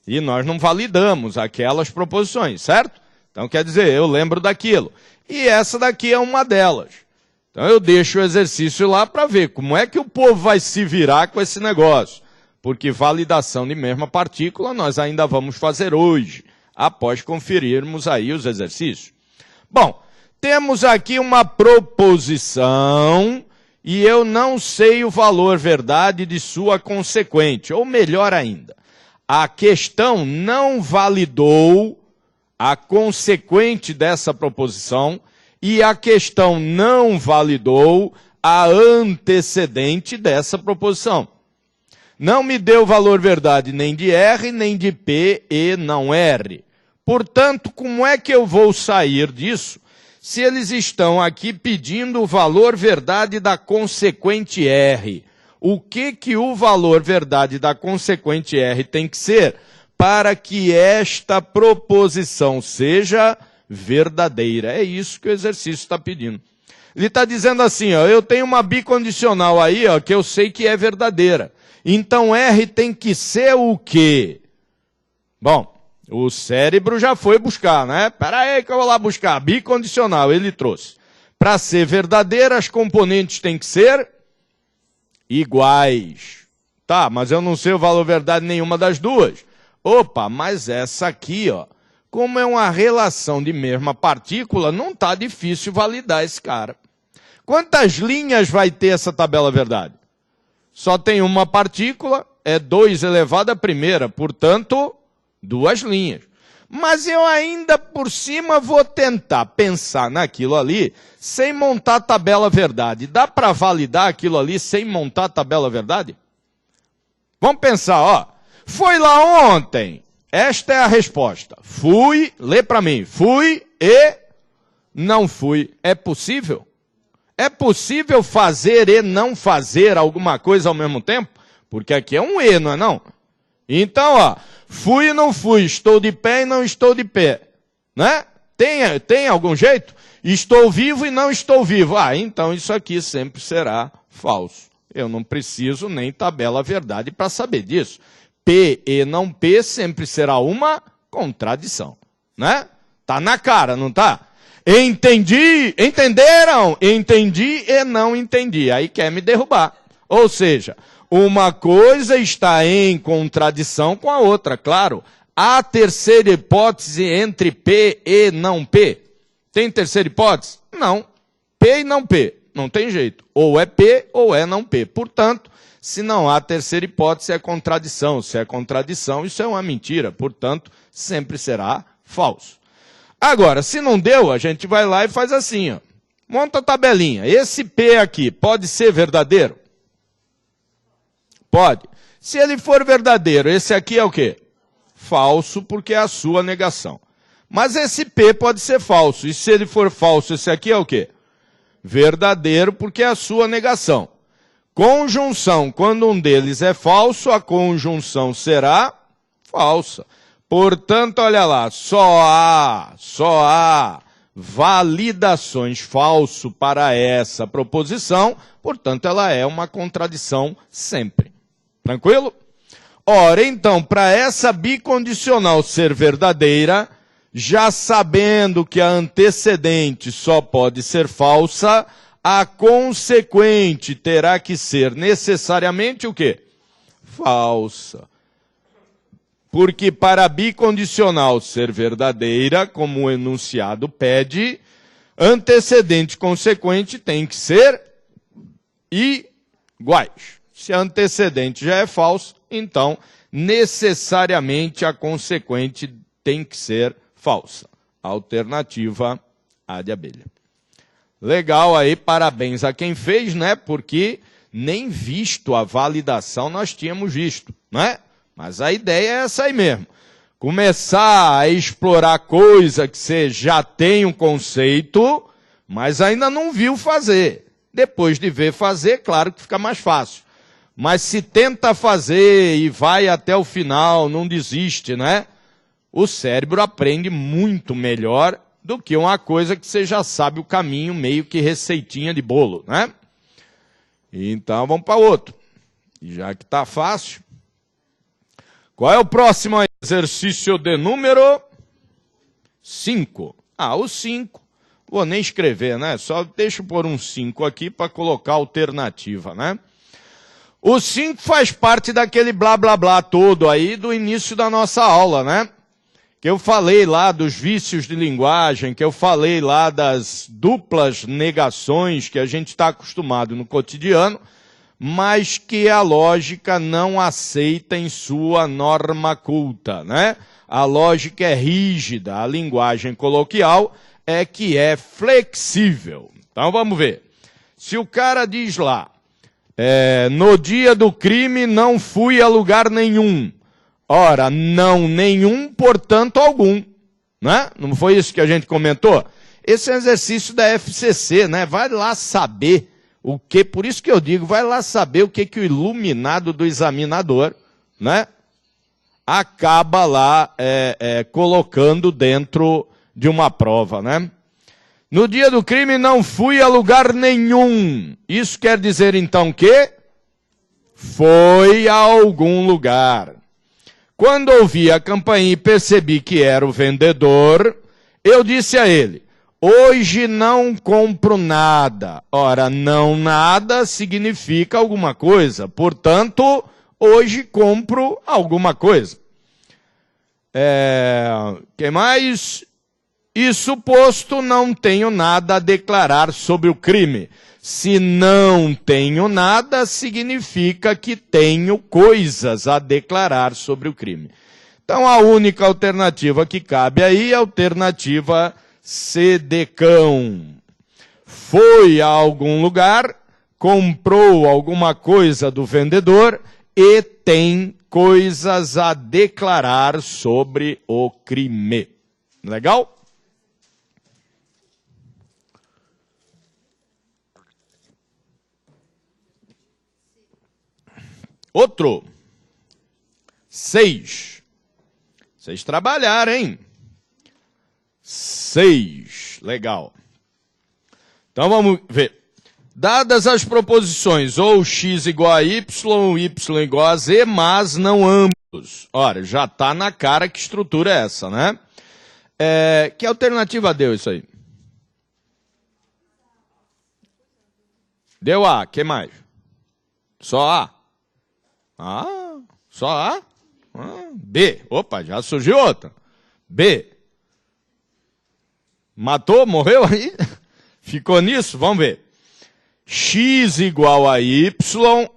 E nós não validamos aquelas proposições, certo? Então, quer dizer, eu lembro daquilo. E essa daqui é uma delas. Então eu deixo o exercício lá para ver como é que o povo vai se virar com esse negócio. Porque validação de mesma partícula nós ainda vamos fazer hoje, após conferirmos aí os exercícios. Bom, temos aqui uma proposição e eu não sei o valor verdade de sua consequente. Ou melhor ainda, a questão não validou a consequente dessa proposição e a questão não validou a antecedente dessa proposição. Não me deu valor verdade nem de R, nem de P e não R. Portanto, como é que eu vou sair disso se eles estão aqui pedindo o valor verdade da consequente R? O que o valor verdade da consequente R tem que ser para que esta proposição seja verdadeira? É isso que o exercício está pedindo. Ele está dizendo assim, ó, eu tenho uma bicondicional aí, ó, que eu sei que é verdadeira. Então R tem que ser o quê? Bom, o cérebro já foi buscar, né? Espera aí que eu vou lá buscar. Bicondicional, ele trouxe. Para ser verdadeira, as componentes têm que ser iguais. Tá, mas eu não sei o valor verdade nenhuma das duas. Opa, mas essa aqui, ó, como é uma relação de mesma partícula, não está difícil validar esse cara. Quantas linhas vai ter essa tabela verdade? Só tem uma partícula, é 2 elevado à primeira, portanto, 2 linhas. Mas eu ainda por cima vou tentar pensar naquilo ali sem montar a tabela verdade. Dá para validar aquilo ali sem montar a tabela verdade? Vamos pensar, ó. Foi lá ontem. Esta é a resposta. Fui, lê para mim. Fui e não fui. É possível? É possível fazer e não fazer alguma coisa ao mesmo tempo? Porque aqui é um e, não é não? Então, ó, fui e não fui, estou de pé e não estou de pé. Né? Tem algum jeito? Estou vivo e não estou vivo. Ah, então isso aqui sempre será falso. Eu não preciso nem tabela verdade para saber disso. P e não P sempre será uma contradição. Né? Tá na cara, não tá? Entendi, entenderam? Entendi e não entendi. Aí quer me derrubar. Ou seja, uma coisa está em contradição com a outra, claro. Há terceira hipótese entre P e não P? Tem terceira hipótese? Não. P e não P. Não tem jeito. Ou é P ou é não P. Portanto, se não há terceira hipótese, é contradição. Se é contradição, isso é uma mentira. Portanto, sempre será falso. Agora, se não deu, a gente vai lá e faz assim, ó. Monta a tabelinha. Esse P aqui pode ser verdadeiro? Pode. Se ele for verdadeiro, esse aqui é o quê? Falso, porque é a sua negação. Mas esse P pode ser falso. E se ele for falso, esse aqui é o quê? Verdadeiro, porque é a sua negação. Conjunção, quando um deles é falso, a conjunção será falsa. Portanto, olha lá, só há validações falso para essa proposição, portanto, ela é uma contradição sempre. Tranquilo? Ora, então, para essa bicondicional ser verdadeira, já sabendo que a antecedente só pode ser falsa, a consequente terá que ser necessariamente o quê? Falsa. Porque para a bicondicional ser verdadeira, como o enunciado pede, Antecedente e consequente tem que ser iguais. Se a antecedente já é falso, então necessariamente a consequente tem que ser falsa. Alternativa A de abelha. Legal aí, parabéns a quem fez, né? Porque nem visto a validação nós tínhamos visto, né? Mas a ideia é essa aí mesmo. Começar a explorar coisa que você já tem um conceito, mas ainda não viu fazer. Depois de ver fazer, claro que fica mais fácil. Mas se tenta fazer e vai até o final, não desiste, né? O cérebro aprende muito melhor do que uma coisa que você já sabe o caminho, meio que receitinha de bolo, né? Então vamos para outro. Já que está fácil. Qual é o próximo exercício de número 5? O 5. Vou nem escrever, né? Só deixa eu pôr um 5 aqui para colocar alternativa, né? O 5 faz parte daquele blá blá blá todo aí do início da nossa aula, né? Que eu falei lá dos vícios de linguagem, que eu falei lá das duplas negações que a gente está acostumado no cotidiano, mas que a lógica não aceita em sua norma culta, né? A lógica é rígida, a linguagem coloquial é que é flexível. Então vamos ver. Se o cara diz lá, no dia do crime não fui a lugar nenhum. Ora, não nenhum, portanto algum. Né? Não foi isso que a gente comentou? Esse é um exercício da FCC, né? Vai lá saber o que, por isso que eu digo, vai lá saber o que o iluminado do examinador, né? Acaba lá colocando dentro de uma prova, né? No dia do crime não fui a lugar nenhum. Isso quer dizer então que foi a algum lugar. Quando ouvi a campainha e percebi que era o vendedor, eu disse a ele, hoje não compro nada. Ora, não nada significa alguma coisa. Portanto, hoje compro alguma coisa. Que mais? Isso posto, não tenho nada a declarar sobre o crime. Se não tenho nada, significa que tenho coisas a declarar sobre o crime. Então, a única alternativa que cabe aí é a alternativa C de cão. Foi a algum lugar, comprou alguma coisa do vendedor e tem coisas a declarar sobre o crime. Legal? Outro. 6. Vocês trabalharam, hein? 6. Legal. Então vamos ver. Dadas as proposições ou x igual a y, y igual a z, mas não ambos. Ora, já está na cara que estrutura é essa, né? Que alternativa deu isso aí? Deu A, que mais? Só A? Só A? B. Opa, já surgiu outra. B. Matou? Morreu aí? Ficou nisso? Vamos ver. X igual a Y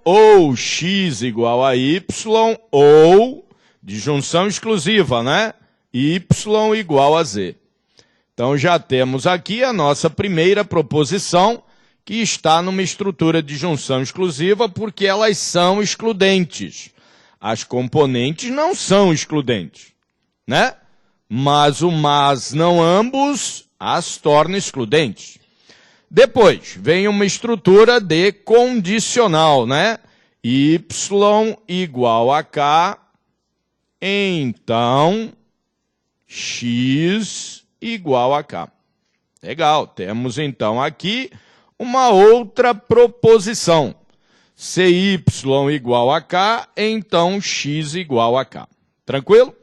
ou X igual a Y ou, de junção exclusiva, né? Y igual a Z. Então já temos aqui a nossa primeira proposição, que está numa estrutura de junção exclusiva porque elas são excludentes. As componentes não são excludentes, né? Mas o mas não ambos as torna excludentes. Depois, vem uma estrutura de condicional, né? Y igual a K, então X igual a K. Legal, temos então aqui uma outra proposição. CY igual a K, então X igual a K. Tranquilo?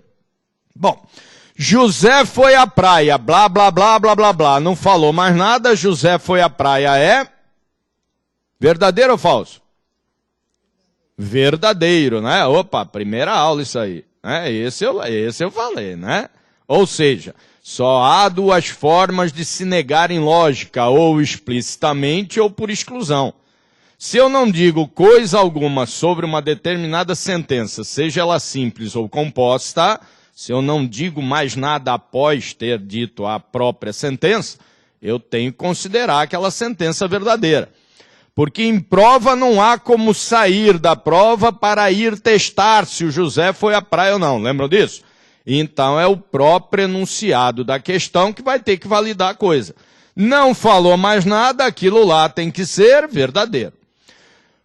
Bom, José foi à praia, blá, blá, blá, blá, blá, blá. Não falou mais nada, José foi à praia é verdadeiro ou falso? Verdadeiro, né? Opa, primeira aula isso aí. Esse eu falei, né? Ou seja, Só há duas formas de se negar em lógica, ou explicitamente ou por exclusão. Se eu não digo coisa alguma sobre uma determinada sentença, seja ela simples ou composta, se eu não digo mais nada após ter dito a própria sentença, eu tenho que considerar aquela sentença verdadeira. Porque em prova não há como sair da prova para ir testar se o José foi à praia ou não. Lembram disso? Então é o próprio enunciado da questão que vai ter que validar a coisa. Não falou mais nada, aquilo lá tem que ser verdadeiro.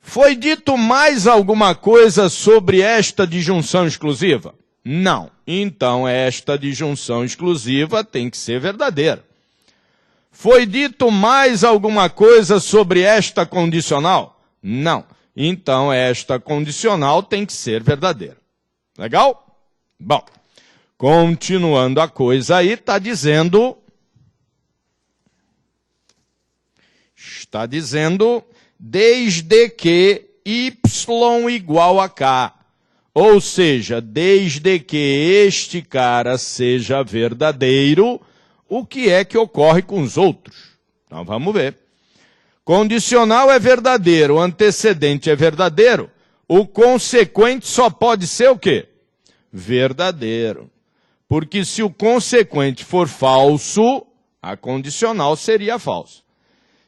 Foi dito mais alguma coisa sobre esta disjunção exclusiva? Não. Então esta disjunção exclusiva tem que ser verdadeira. Foi dito mais alguma coisa sobre esta condicional? Não. Então esta condicional tem que ser verdadeira. Legal? Bom, continuando a coisa aí, está dizendo desde que y igual a k. Ou seja, desde que este cara seja verdadeiro, o que é que ocorre com os outros? Então vamos ver. Condicional é verdadeiro, o antecedente é verdadeiro, o consequente só pode ser o quê? Verdadeiro. Porque se o consequente for falso, a condicional seria falsa.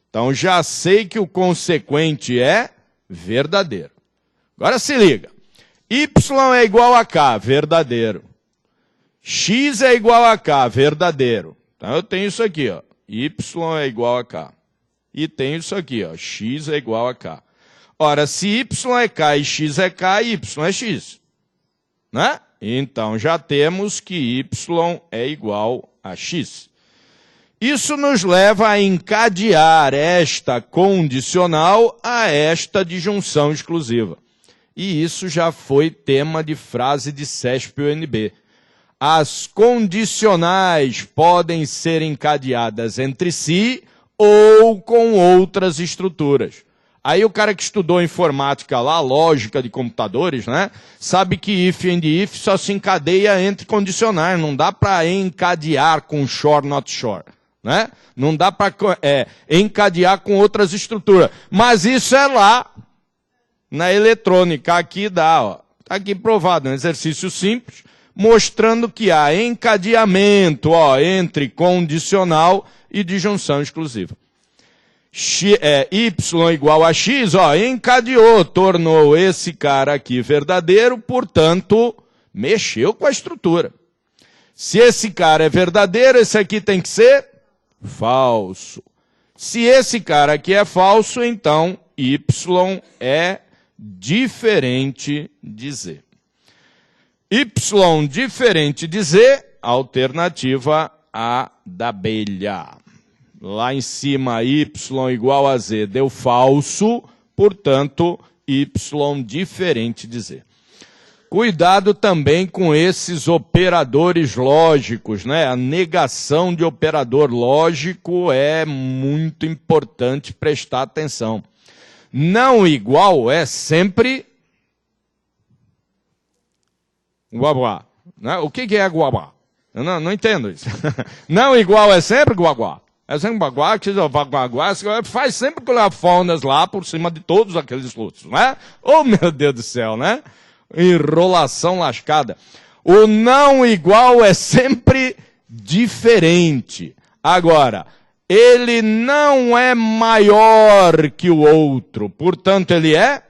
Então já sei que o consequente é verdadeiro. Agora se liga. Y é igual a k, verdadeiro. X é igual a k, verdadeiro. Então eu tenho isso aqui, ó. Y é igual a k. E tenho isso aqui, ó. X é igual a k. Ora, se Y é k e X é k, Y é X. Né? Então já temos que Y é igual a X. Isso nos leva a encadear esta condicional a esta disjunção exclusiva. E isso já foi tema de frase de CESP-UNB. As condicionais podem ser encadeadas entre si ou com outras estruturas. Aí o cara que estudou informática lá, lógica de computadores, né, sabe que if and if só se encadeia entre condicionais, não dá para encadear com short, not short. Né? Não dá para encadear com outras estruturas. Mas isso é lá na eletrônica. Aqui dá, ó. Está aqui provado, um exercício simples, mostrando que há encadeamento, ó, entre condicional e disjunção exclusiva. Y igual a X, ó, encadeou, tornou esse cara aqui verdadeiro, portanto, mexeu com a estrutura. Se esse cara é verdadeiro, esse aqui tem que ser falso. Se esse cara aqui é falso, então Y é diferente de Z. Y diferente de Z, alternativa A da abelha. Lá em cima, Y igual a Z deu falso, portanto, Y diferente de Z. Cuidado também com esses operadores lógicos, né? A negação de operador lógico é muito importante prestar atenção. Não igual é sempre guaguá. Né? O que é guaguá? Eu não entendo isso. Não igual é sempre guaguá. É sempre guaguá, faz sempre colafondas lá por cima de todos aqueles fluxos, né? Oh, meu Deus do céu, né? Enrolação lascada. O não igual é sempre diferente. Agora, ele não é maior que o outro, portanto ele é...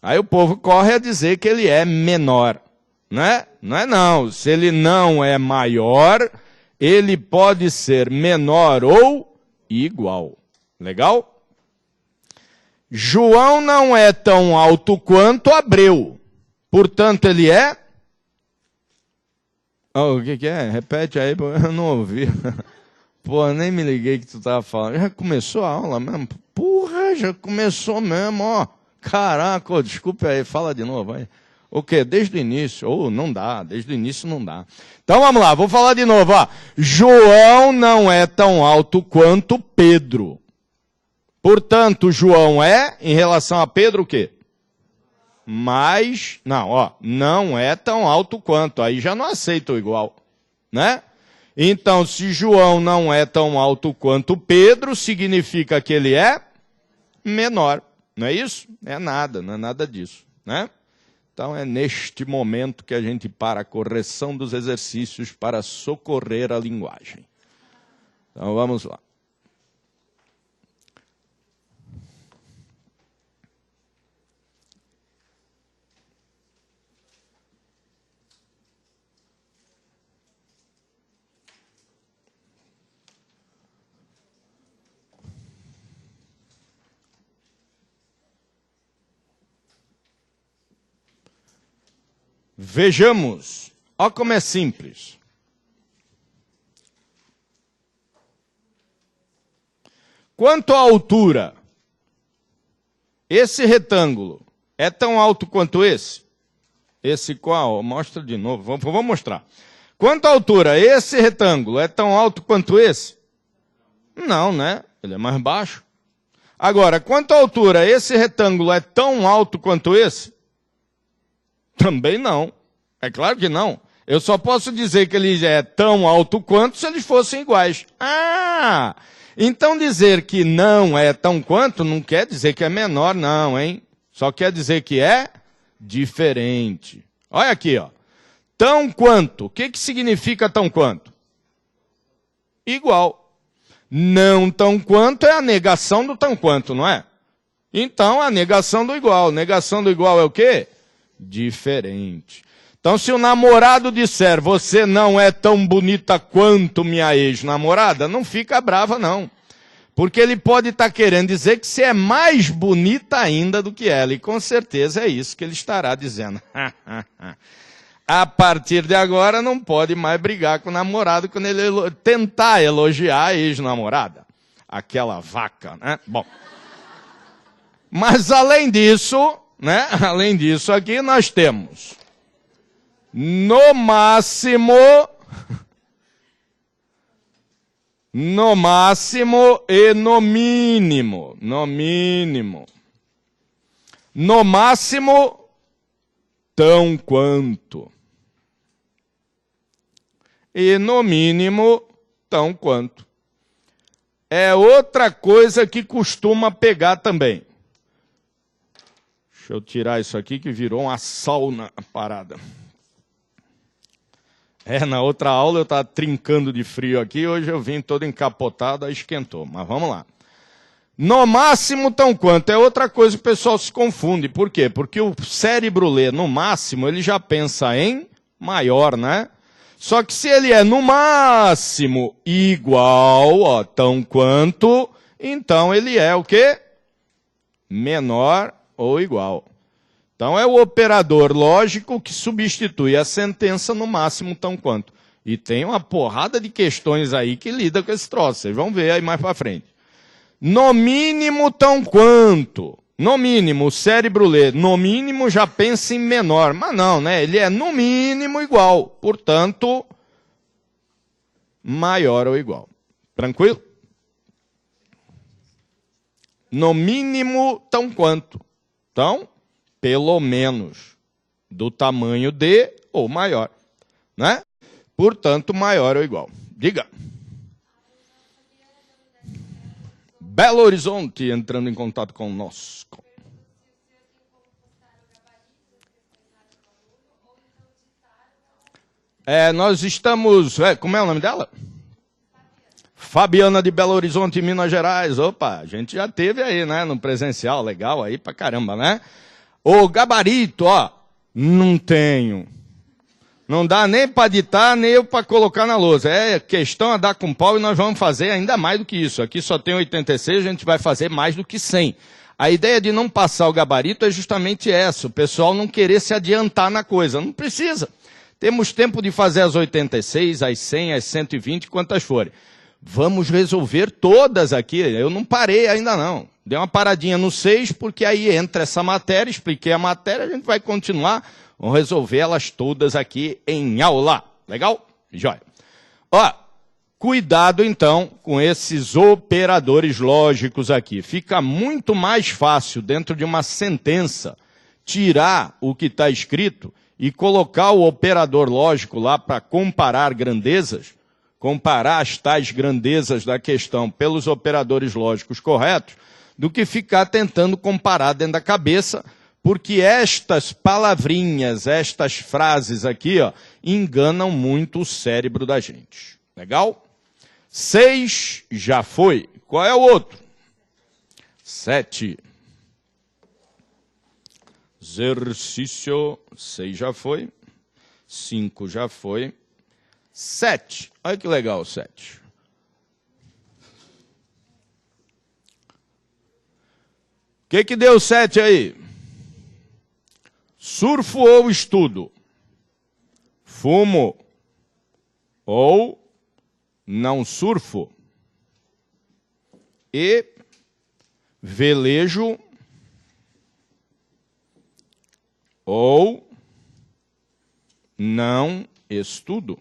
Aí o povo corre a dizer que ele é menor, né? Não é não. Se ele não é maior, ele pode ser menor ou igual. Legal? João não é tão alto quanto Abreu. Portanto, ele é... Oh, o que é? Repete aí, eu não ouvi. Pô, nem me liguei que tu tava falando. Já começou a aula mesmo? Porra, já começou mesmo, ó. Caraca, oh, desculpe aí, fala de novo aí. O quê? Desde o início? Oh, não dá, desde o início não dá. Então vamos lá, vou falar de novo, ó. João não é tão alto quanto Pedro. Portanto, João é, em relação a Pedro, o quê? Mas, não, ó, não é tão alto quanto. Aí já não aceito o igual, né? Então, se João não é tão alto quanto Pedro, significa que ele é menor. Não é isso? É nada, não é nada disso, né? Então é neste momento que a gente para a correção dos exercícios para socorrer a linguagem. Então vamos lá. Vejamos, olha como é simples. Quanto à altura, esse retângulo é tão alto quanto esse? Esse qual? Mostra de novo, vamos mostrar. Quanto à altura, esse retângulo é tão alto quanto esse? Não, né? Ele é mais baixo. Agora, quanto à altura, esse retângulo é tão alto quanto esse? Também não. É claro que não. Eu só posso dizer que ele é tão alto quanto se eles fossem iguais. Ah! Então dizer que não é tão quanto não quer dizer que é menor, não, hein? Só quer dizer que é diferente. Olha aqui, ó. Tão quanto. O que significa tão quanto? Igual. Não tão quanto é a negação do tão quanto, não é? Então, a negação do igual. Negação do igual é o quê? Diferente. Então, se o namorado disser, você não é tão bonita quanto minha ex-namorada, não fica brava, não. Porque ele pode estar querendo dizer que você é mais bonita ainda do que ela. E com certeza é isso que ele estará dizendo. A partir de agora, não pode mais brigar com o namorado quando ele tentar elogiar a ex-namorada. Aquela vaca, né? Bom. Mas além disso, né? Além disso, aqui nós temos no máximo e no mínimo. No mínimo. No máximo, tão quanto. E no mínimo, tão quanto. É outra coisa que costuma pegar também. Deixa eu tirar isso aqui que virou uma sauna a parada. Na outra aula eu estava trincando de frio aqui, hoje eu vim todo encapotado, aí esquentou. Mas vamos lá. No máximo, tão quanto. É outra coisa que o pessoal se confunde. Por quê? Porque o cérebro lê no máximo, ele já pensa em maior, né? Só que se ele é no máximo igual, ó, tão quanto, então ele é o quê? Menor ou igual. Então é o operador lógico que substitui a sentença no máximo tão quanto. E tem uma porrada de questões aí que lida com esse troço. Vocês vão ver aí mais para frente. No mínimo tão quanto. No mínimo, o cérebro lê. No mínimo já pensa em menor. Mas não, né? Ele é no mínimo igual. Portanto, maior ou igual. Tranquilo? No mínimo tão quanto. Então, pelo menos do tamanho de ou maior, né? Portanto, maior ou igual. Diga. Belo Horizonte entrando em contato conosco. Nós estamos... como é o nome dela? Fabiana de Belo Horizonte, Minas Gerais. Opa, a gente já teve aí, né? No presencial, legal aí pra caramba, né? O gabarito, ó, não tenho. Não dá nem para ditar, nem eu para colocar na lousa. É questão a dar com pau e nós vamos fazer ainda mais do que isso. Aqui só tem 86, a gente vai fazer mais do que 100. A ideia de não passar o gabarito é justamente essa. O pessoal não querer se adiantar na coisa. Não precisa. Temos tempo de fazer as 86, as 100, as 120, quantas forem. Vamos resolver todas aqui. Eu não parei ainda não. Dei uma paradinha no 6, porque aí entra essa matéria, expliquei a matéria, a gente vai continuar, vamos resolver elas todas aqui em aula. Legal? Jóia. Ó, cuidado então com esses operadores lógicos aqui. Fica muito mais fácil dentro de uma sentença tirar o que está escrito e colocar o operador lógico lá para comparar grandezas, comparar as tais grandezas da questão pelos operadores lógicos corretos, do que ficar tentando comparar dentro da cabeça, porque estas palavrinhas, estas frases aqui, ó, enganam muito o cérebro da gente. Legal? 6 já foi. Qual é o outro? 7. Exercício 6 já foi. 5 já foi. 7. Olha que legal o 7. O que deu 7 aí? Surfo ou estudo? Fumo ou não surfo? E velejo ou não estudo?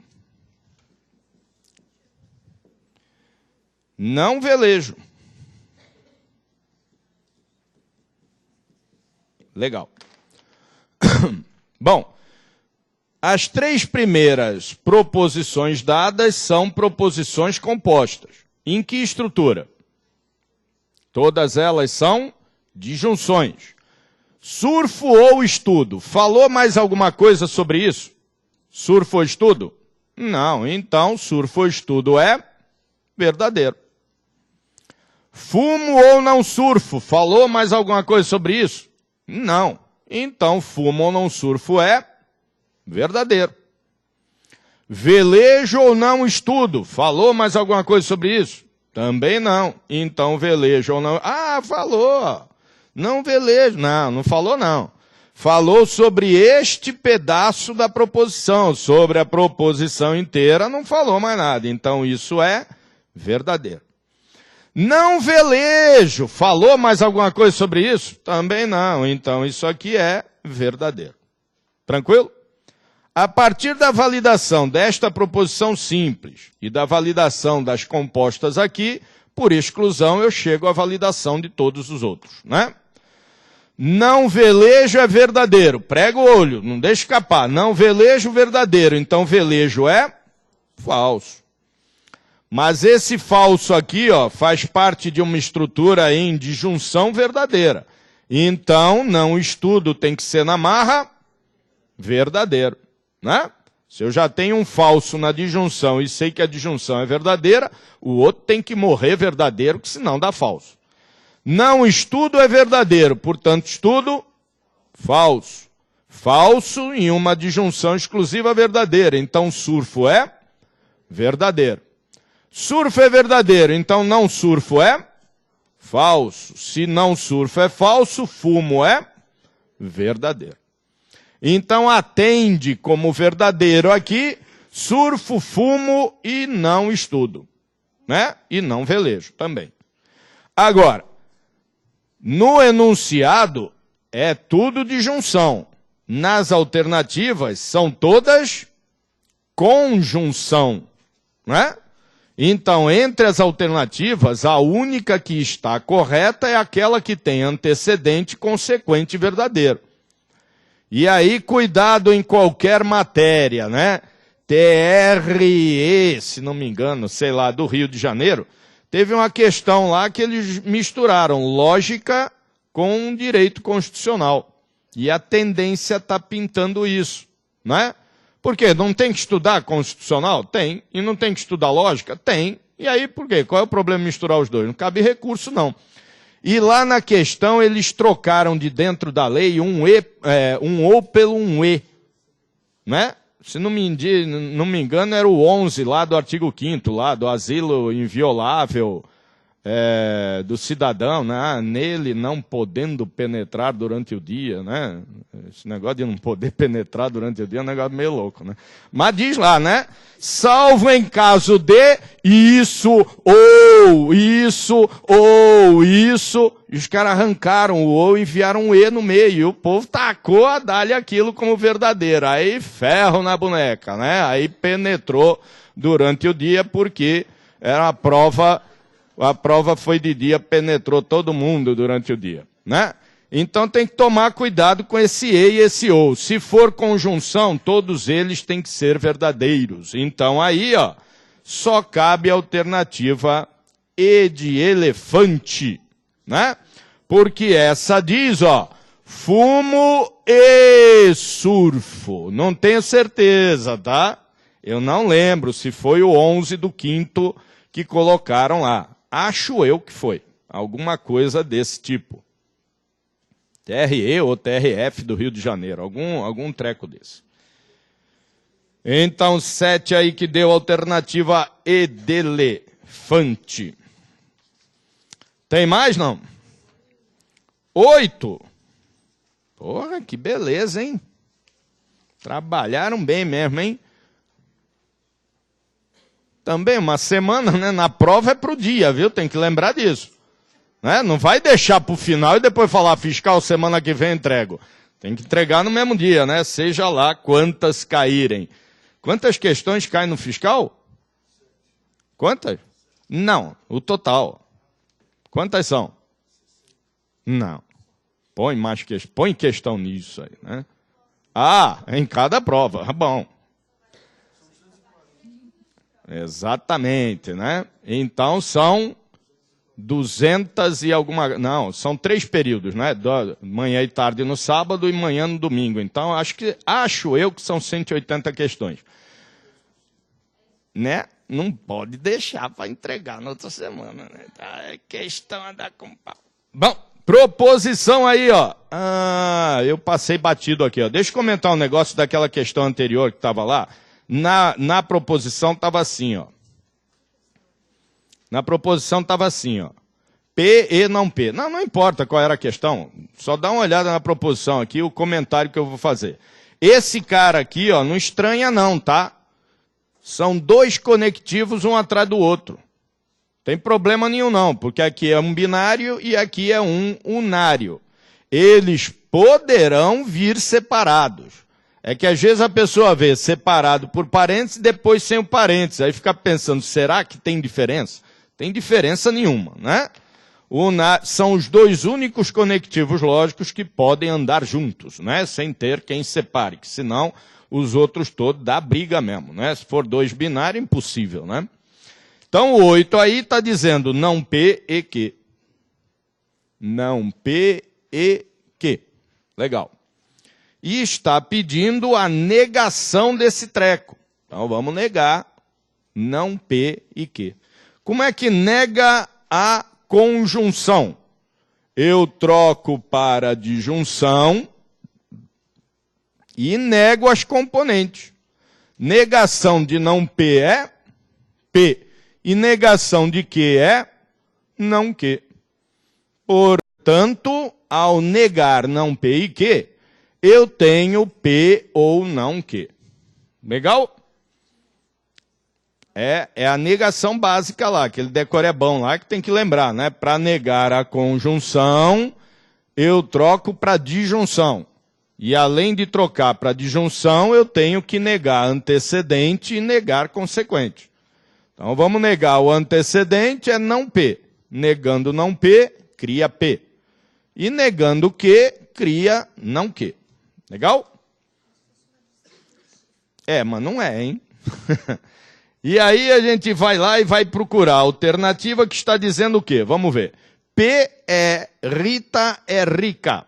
Não velejo. Legal. Bom, as 3 primeiras proposições dadas são proposições compostas. Em que estrutura? Todas elas são disjunções. Surfo ou estudo? Falou mais alguma coisa sobre isso? Surfo ou estudo? Não, então surfo ou estudo é verdadeiro. Fumo ou não surfo? Falou mais alguma coisa sobre isso? Não. Então, fumo ou não surfo é verdadeiro. Velejo ou não estudo? Falou mais alguma coisa sobre isso? Também não. Então, velejo ou não... Ah, falou. Não velejo. Não, não falou não. Falou sobre este pedaço da proposição. Sobre a proposição inteira, não falou mais nada. Então, isso é verdadeiro. Não velejo. Falou mais alguma coisa sobre isso? Também não. Então, isso aqui é verdadeiro. Tranquilo? A partir da validação desta proposição simples e da validação das compostas aqui, por exclusão, eu chego à validação de todos os outros, né? Não velejo é verdadeiro. Prega o olho, não deixe escapar. Não velejo verdadeiro. Então, velejo é falso. Mas esse falso aqui, ó, faz parte de uma estrutura em disjunção verdadeira. Então, não estudo tem que ser na marra verdadeiro, né? Se eu já tenho um falso na disjunção e sei que a disjunção é verdadeira, o outro tem que morrer verdadeiro, que senão dá falso. Não estudo é verdadeiro, portanto, estudo falso. Falso em uma disjunção exclusiva verdadeira. Então, surfo é verdadeiro. Surfo é verdadeiro, então não surfo é falso. Se não surfo é falso, fumo é verdadeiro. Então atende como verdadeiro aqui, surfo, fumo e não estudo, né? E não velejo também. Agora, no enunciado é tudo disjunção. Nas alternativas são todas conjunção, né? Então, entre as alternativas, a única que está correta é aquela que tem antecedente, consequente e verdadeiro. E aí, cuidado em qualquer matéria, né? TRE, se não me engano, sei lá, do Rio de Janeiro, teve uma questão lá que eles misturaram lógica com direito constitucional. E a tendência está pintando isso, né? Por quê? Não tem que estudar constitucional? Tem. E não tem que estudar lógica? Tem. E aí, por quê? Qual é o problema de misturar os dois? Não cabe recurso, não. E lá na questão, eles trocaram de dentro da lei um ou pelo um e. Né? Se não me engano, era o 11 lá do artigo 5º, lá do asilo inviolável do cidadão, né? Nele não podendo penetrar durante o dia, né? Esse negócio de não poder penetrar durante o dia é um negócio meio louco, né? Mas diz lá, né? Salvo em caso de isso, ou isso, ou isso. E os caras arrancaram o ou e enviaram um e no meio. E o povo tacou a dar-lhe aquilo como verdadeiro. Aí ferro na boneca, né? Aí penetrou durante o dia porque era a prova foi de dia, penetrou todo mundo durante o dia, né? Então tem que tomar cuidado com esse e esse ou. Se for conjunção, todos eles têm que ser verdadeiros. Então aí, ó, só cabe a alternativa E de elefante, né? Porque essa diz, ó, fumo e surfo. Não tenho certeza, tá? Eu não lembro se foi o 11 do 5º que colocaram lá. Acho eu que foi. Alguma coisa desse tipo. TRE ou TRF do Rio de Janeiro. Algum treco desse. Então, 7 aí que deu a alternativa E de elefante. Tem mais, não? 8. Porra, que beleza, hein? Trabalharam bem mesmo, hein? Também uma semana, né? Na prova é pro dia, viu? Tem que lembrar disso. Né? Não vai deixar pro final e depois falar, fiscal, semana que vem entrego. Tem que entregar no mesmo dia, né? Seja lá quantas caírem. Quantas questões caem no fiscal? Quantas? Não, o total. Quantas são? Não. Põe questão nisso aí, né? Ah, em cada prova. Bom. Exatamente, né? Então são 200 e alguma... Não, são 3 períodos, né? Manhã e tarde no sábado e manhã no domingo. Então acho eu que são 180 questões. Né? Não pode deixar para entregar na outra semana, né? É questão a dar com pau. Bom, proposição aí, ó. Ah, eu passei batido aqui, ó. Deixa eu comentar um negócio daquela questão anterior que estava lá. Na proposição estava assim, ó. Na proposição estava assim, ó. P e não P. Não importa qual era a questão. Só dá uma olhada na proposição aqui, o comentário que eu vou fazer. Esse cara aqui, ó, não estranha não, tá? São 2 conectivos um atrás do outro. Tem problema nenhum não, porque aqui é um binário e aqui é um unário. Eles poderão vir separados. É que às vezes a pessoa vê separado por parênteses e depois sem o parênteses. Aí fica pensando, será que tem diferença? Tem diferença nenhuma, né? São os 2 únicos conectivos lógicos que podem andar juntos, né? Sem ter quem separe, que senão os outros todos dá briga mesmo, né? Se for 2 binários, impossível, né? Então o 8 aí está dizendo não P e Q. Não P e Q. Legal. E está pedindo a negação desse treco. Então vamos negar não P e Q. Como é que nega a conjunção? Eu troco para disjunção e nego as componentes. Negação de não P é P. E negação de Q é não Q. Portanto, ao negar não P e Q, eu tenho P ou não Q. Legal? É a negação básica lá, aquele decorebão lá que tem que lembrar, né? Para negar a conjunção, eu troco para disjunção. E além de trocar para disjunção, eu tenho que negar antecedente e negar consequente. Então vamos negar o antecedente, é não P. Negando não P, cria P. E negando Q, cria não Q. Legal? Mas não é, hein? E aí a gente vai lá e vai procurar a alternativa que está dizendo o quê? Vamos ver. P é Rita é rica.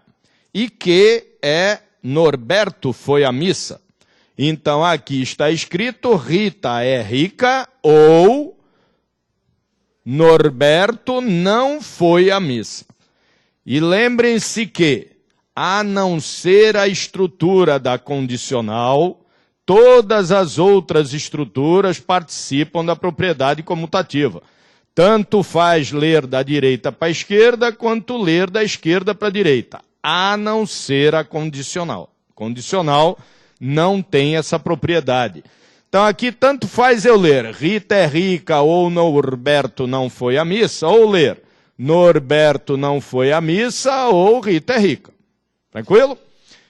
E Q é Norberto foi à missa. Então aqui está escrito Rita é rica ou Norberto não foi à missa. E lembrem-se que, a não ser a estrutura da condicional, todas as outras estruturas participam da propriedade comutativa. Tanto faz ler da direita para a esquerda, quanto ler da esquerda para a direita, a não ser a condicional. Condicional não tem essa propriedade. Então aqui tanto faz eu ler Rita é rica ou Norberto não foi à missa, ou ler Norberto não foi à missa ou Rita é rica. Tranquilo?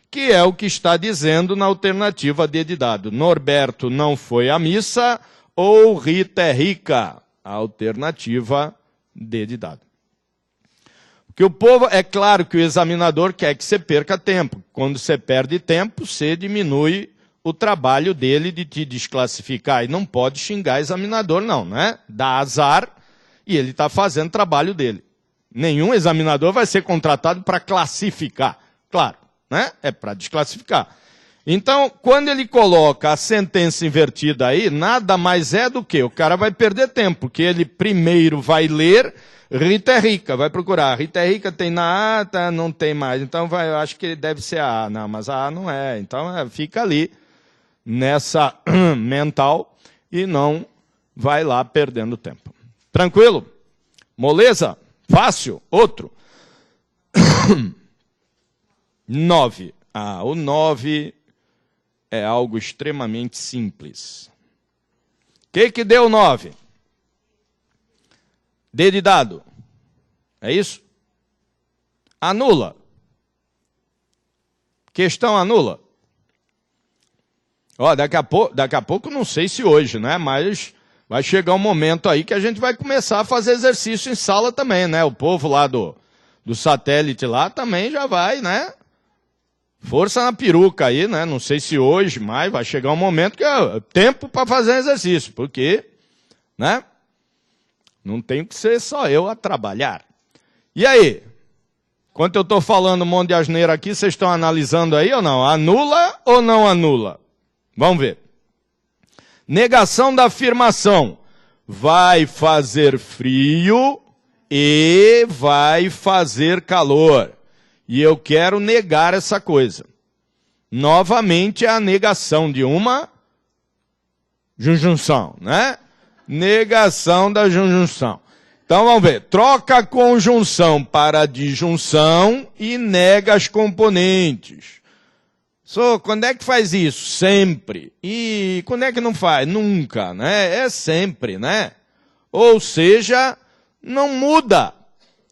Que é o que está dizendo na alternativa D de dado. Norberto não foi à missa ou Rita é rica. A alternativa D de dado. Porque o povo, é claro que o examinador quer que você perca tempo. Quando você perde tempo, você diminui o trabalho dele de te desclassificar. E não pode xingar examinador, não, né? Dá azar e ele está fazendo o trabalho dele. Nenhum examinador vai ser contratado para classificar. Claro, né? É para desclassificar. Então, quando ele coloca a sentença invertida aí, nada mais é do que o cara vai perder tempo, porque ele primeiro vai ler Rita é rica, vai procurar. Rita é rica tem na A, tá, não tem mais. Então, eu acho que ele deve ser a A. Não, mas a A não é. Então, fica ali nessa mental e não vai lá perdendo tempo. Tranquilo? Moleza? Fácil? Outro. 9. O 9 é algo extremamente simples. O que deu 9? D de dado. É isso? Anula. Questão anula. Daqui a pouco, não sei se hoje, né? Mas vai chegar um momento aí que a gente vai começar a fazer exercício em sala também, né? O povo lá do satélite lá também já vai, né? Força na peruca aí, né? Não sei se hoje, mas vai chegar um momento que é tempo para fazer exercício, porque, né? Não tem que ser só eu a trabalhar. E aí? Enquanto eu estou falando um monte de asneira aqui, vocês estão analisando aí ou não? Anula ou não anula? Vamos ver. Negação da afirmação. Vai fazer frio e vai fazer calor. E eu quero negar essa coisa. Novamente é a negação de uma junção, né? Negação da junção. Então vamos ver. Troca a conjunção para disjunção e nega as componentes. Quando é que faz isso? Sempre. E quando é que não faz? Nunca, né? É sempre, né? Ou seja, não muda.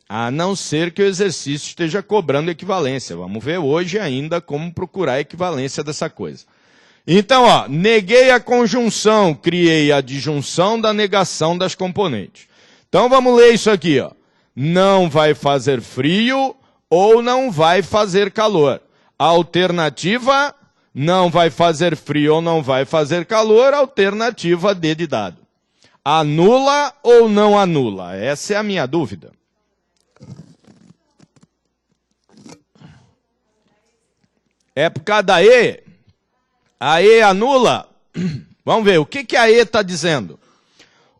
A não ser que o exercício esteja cobrando equivalência. Vamos ver hoje ainda como procurar a equivalência dessa coisa. Então, neguei a conjunção, criei a disjunção da negação das componentes. Então, vamos ler isso aqui, Não vai fazer frio ou não vai fazer calor. Alternativa, não vai fazer frio ou não vai fazer calor. Alternativa D de dado. Anula ou não anula? Essa é a minha dúvida. É por causa da E? A E anula? Vamos ver, o que a E está dizendo?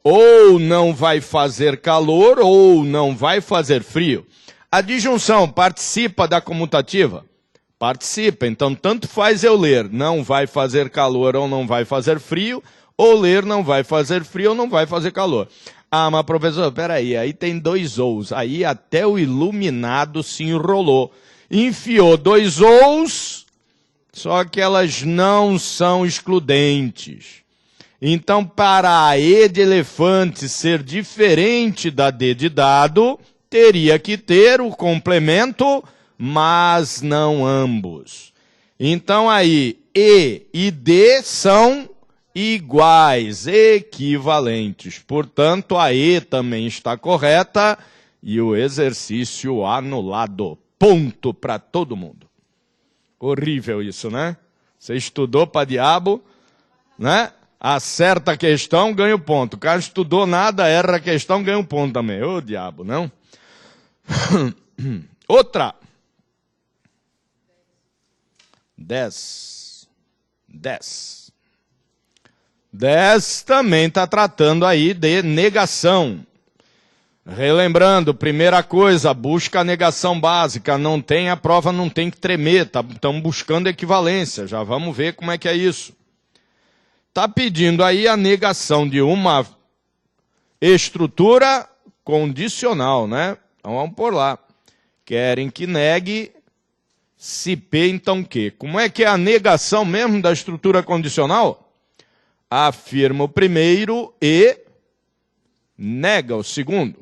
Ou não vai fazer calor, ou não vai fazer frio. A disjunção participa da comutativa? Participa, então tanto faz eu ler não vai fazer calor ou não vai fazer frio, ou ler não vai fazer frio ou não vai fazer calor. Mas professor, peraí, aí tem 2 ous, aí até o iluminado se enrolou. Enfiou 2 ous, só que elas não são excludentes. Então, para a E de elefante ser diferente da D de dado, teria que ter o complemento, mas não ambos. Então, aí, E e D são iguais, equivalentes. Portanto, a E também está correta e o exercício anulado. Ponto para todo mundo. Horrível isso, né? Você estudou para diabo, né? Acerta a questão, ganha o ponto. O cara estudou nada, erra a questão, ganha um ponto também. Ô, diabo, não? Outra. 10 também está tratando aí de negação. Relembrando, primeira coisa, busca a negação básica. Não tem, a prova não tem que tremer. Estão buscando equivalência. Já vamos ver como é que é isso. Está pedindo aí a negação de uma estrutura condicional, né? Então vamos por lá. Querem que negue se P, então Q. Como é que é a negação mesmo da estrutura condicional? Afirma o primeiro e nega o segundo.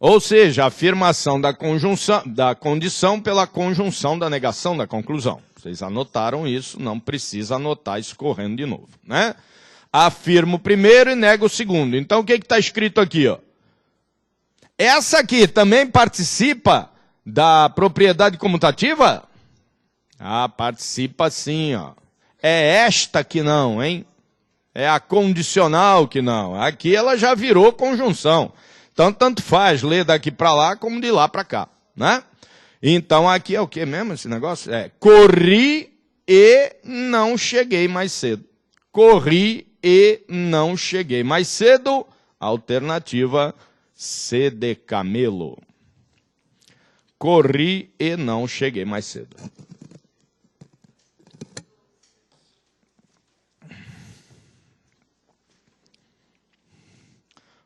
Ou seja, a afirmação da condição pela conjunção da negação da conclusão. Vocês anotaram isso, não precisa anotar isso correndo de novo, né? Afirma o primeiro e nega o segundo. Então, o que está escrito aqui, Essa aqui também participa da propriedade comutativa? Participa sim, é esta que não, hein? É a condicional que não. Aqui ela já virou conjunção. Então, tanto faz ler daqui para lá como de lá para cá, né? Então, aqui é o que mesmo esse negócio? É, corri e não cheguei mais cedo. Corri e não cheguei mais cedo. Alternativa C de camelo. Corri e não cheguei mais cedo.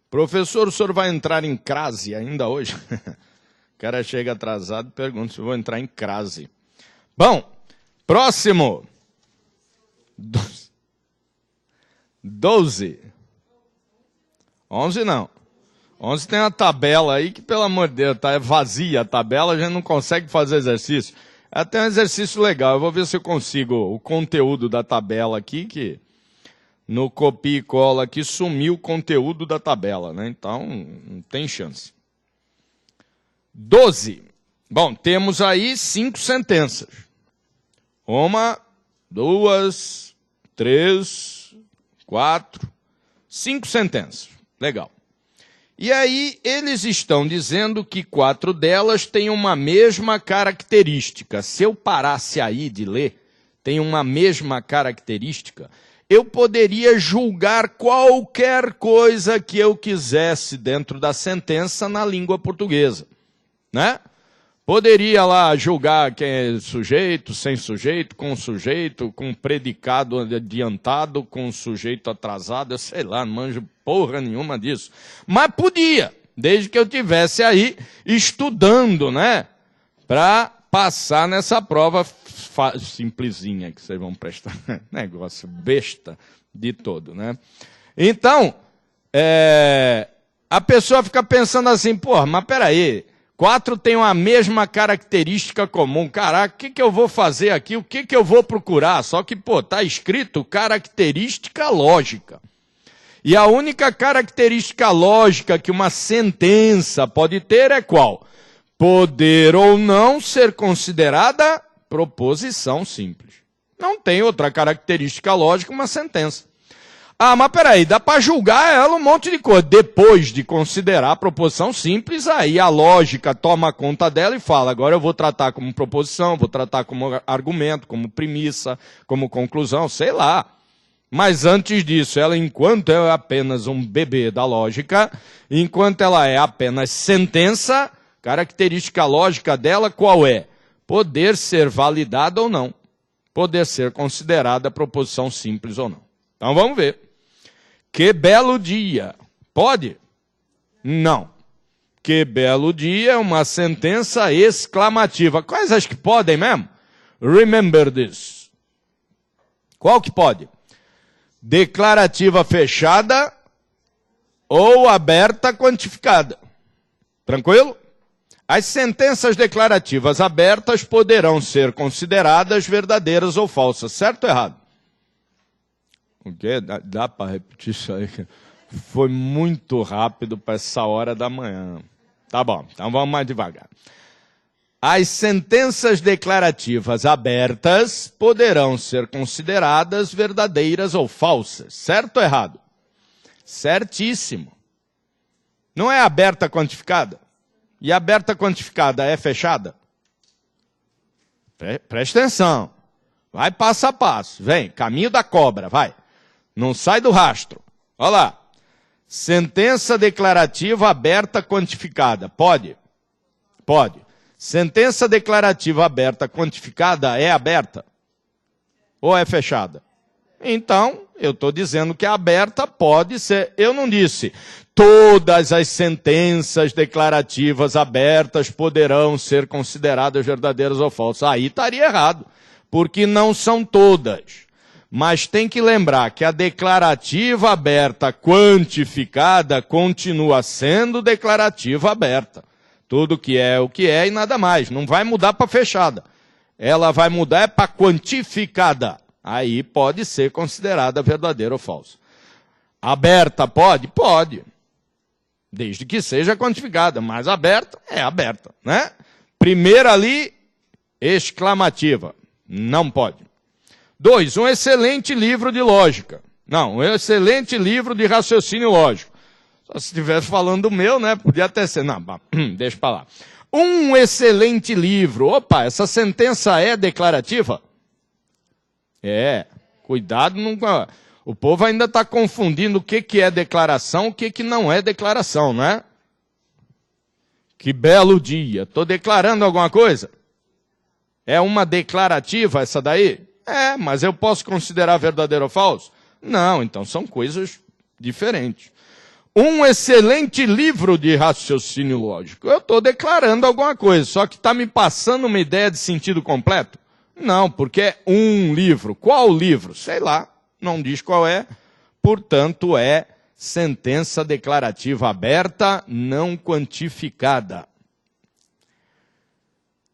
Professor, o senhor vai entrar em crase ainda hoje? O cara chega atrasado e pergunta se eu vou entrar em crase. Bom, próximo. 12. 11 não. 11 tem uma tabela aí que, pelo amor de Deus, tá vazia a tabela, a gente não consegue fazer exercício. É até um exercício legal, eu vou ver se eu consigo o conteúdo da tabela aqui, que no copia e cola aqui sumiu o conteúdo da tabela, né? Então, não tem chance. 12. Bom, temos aí 5 sentenças. 1, 2, 3, 4, 5 sentenças. Legal. E aí, eles estão dizendo que 4 delas têm uma mesma característica. Se eu parasse aí de ler, tem uma mesma característica, eu poderia julgar qualquer coisa que eu quisesse dentro da sentença na língua portuguesa, né? Poderia lá julgar quem é sujeito, sem sujeito, com predicado adiantado, com sujeito atrasado, eu sei lá, não manjo porra nenhuma disso. Mas podia, desde que eu tivesse aí estudando, né? Para passar nessa prova simplesinha que vocês vão prestar. Negócio besta de todo, né? Então, a pessoa fica pensando assim, porra, mas peraí, 4 têm a mesma característica comum. Caraca, o que eu vou fazer aqui? O que eu vou procurar? Só que, pô, tá escrito característica lógica. E a única característica lógica que uma sentença pode ter é qual? Poder ou não ser considerada proposição simples. Não tem outra característica lógica uma sentença. Ah, mas peraí, dá para julgar ela um monte de coisa. Depois de considerar a proposição simples, aí a lógica toma conta dela e fala, agora eu vou tratar como proposição, vou tratar como argumento, como premissa, como conclusão, sei lá. Mas antes disso, ela, enquanto é apenas um bebê da lógica, enquanto ela é apenas sentença, característica lógica dela qual é? Poder ser validada ou não. Poder ser considerada proposição simples ou não. Então vamos ver. Que belo dia. Pode? Não. Que belo dia é uma sentença exclamativa. Quais as que podem mesmo? Remember this. Qual que pode? Declarativa fechada ou aberta quantificada. Tranquilo? As sentenças declarativas abertas poderão ser consideradas verdadeiras ou falsas. Certo ou errado? O quê? Dá para repetir isso aí? Foi muito rápido para essa hora da manhã. Tá bom, então vamos mais devagar. As sentenças declarativas abertas poderão ser consideradas verdadeiras ou falsas. Certo ou errado? Certíssimo. Não é aberta quantificada? E aberta quantificada é fechada? Presta atenção. Vai passo a passo. Vem, caminho da cobra, vai. Não sai do rastro. Olha lá. Sentença declarativa aberta quantificada. Pode? Pode. Sentença declarativa aberta quantificada é aberta? Ou é fechada? Então, eu estou dizendo que a aberta pode ser. Eu não disse todas as sentenças declarativas abertas poderão ser consideradas verdadeiras ou falsas. Aí estaria errado, porque não são todas. Mas tem que lembrar que a declarativa aberta quantificada continua sendo declarativa aberta. Tudo que é o que é e nada mais. Não vai mudar para fechada. Ela vai mudar para quantificada. Aí pode ser considerada verdadeira ou falsa. Aberta pode? Pode. Desde que seja quantificada. Mas aberta é aberta, né? Primeira ali, exclamativa. Não pode. 2, um excelente livro de lógica. Não, um excelente livro de raciocínio lógico. Só se estivesse falando do meu, né? Podia até ser. Não, deixa pra lá. Um excelente livro. Opa, essa sentença é declarativa? É. Cuidado, nunca. O povo ainda está confundindo o que é declaração, o que não é declaração, né? Que belo dia. Estou declarando alguma coisa? É uma declarativa essa daí? É, mas eu posso considerar verdadeiro ou falso? Não, então são coisas diferentes. Um excelente livro de raciocínio lógico. Eu estou declarando alguma coisa, só que está me passando uma ideia de sentido completo? Não, porque é um livro. Qual livro? Sei lá, não diz qual é. Portanto, é sentença declarativa aberta, não quantificada.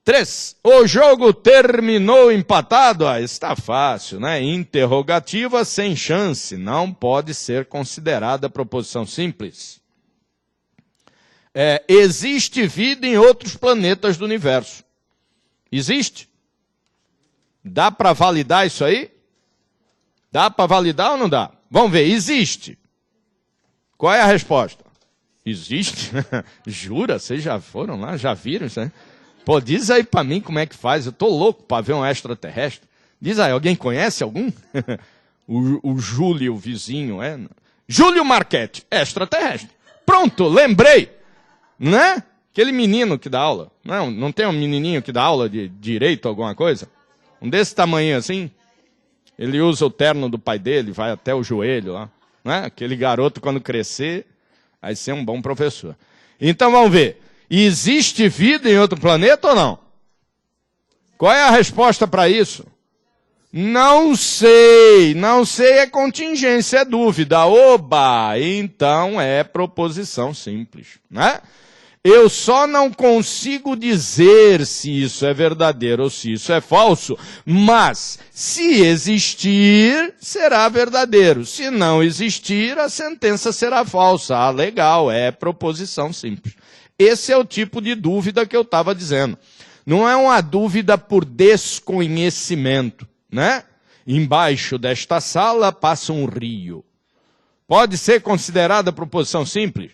3. O jogo terminou empatado? Ah, está fácil, né? Interrogativa sem chance. Não pode ser considerada proposição simples. Existe vida em outros planetas do universo? Existe? Dá para validar isso aí? Dá para validar ou não dá? Vamos ver, existe. Qual é a resposta? Existe? Jura? Vocês já foram lá? Já viram isso aí? Pô, diz aí para mim como é que faz. Eu tô louco para ver um extraterrestre. Diz aí, alguém conhece algum? o Júlio, o vizinho, é? Júlio Marchetti, extraterrestre. Pronto, lembrei. Né? Aquele menino que dá aula. Não tem um menininho que dá aula de direito, alguma coisa? Um desse tamanho assim. Ele usa o terno do pai dele, vai até o joelho lá. Né? Aquele garoto, quando crescer, vai ser um bom professor. Então vamos ver. Existe vida em outro planeta ou não? Qual é a resposta para isso? Não sei. Não sei é contingência, é dúvida. Oba! Então é proposição simples, né? Eu só não consigo dizer se isso é verdadeiro ou se isso é falso, mas se existir, será verdadeiro. Se não existir, a sentença será falsa. Ah, legal, é proposição simples. Esse é o tipo de dúvida que eu estava dizendo. Não é uma dúvida por desconhecimento, né? Embaixo desta sala passa um rio. Pode ser considerada proposição simples?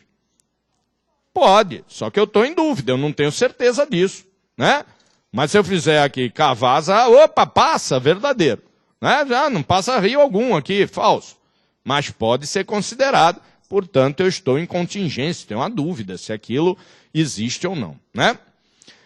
Pode, só que eu estou em dúvida, eu não tenho certeza disso, né? Mas se eu fizer aqui Cavasa, opa, passa, verdadeiro. Né? Já não passa rio algum aqui, falso. Mas pode ser considerado, portanto eu estou em contingência, tenho uma dúvida se aquilo existe ou não, né?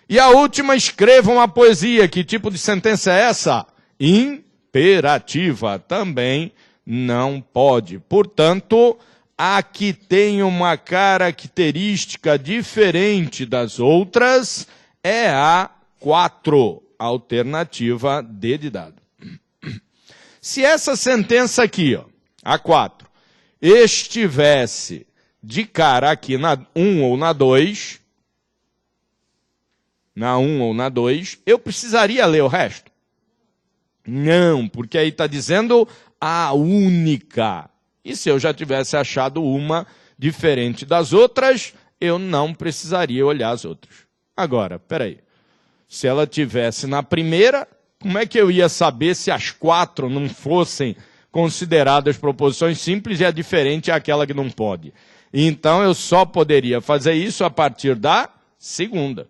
E a última, escreva uma poesia. Que tipo de sentença é essa? Imperativa, também não pode. Portanto, aqui tem uma característica diferente das outras, é a 4, alternativa D de dado. Se essa sentença aqui, ó, a 4, estivesse de cara aqui na 1 ou na 2, eu precisaria ler o resto? Não, porque aí está dizendo a única. E se eu já tivesse achado uma diferente das outras, eu não precisaria olhar as outras. Agora, peraí. Se ela tivesse na primeira, como é que eu ia saber se as 4 não fossem consideradas proposições simples e a diferente é aquela que não pode? Então eu só poderia fazer isso a partir da segunda.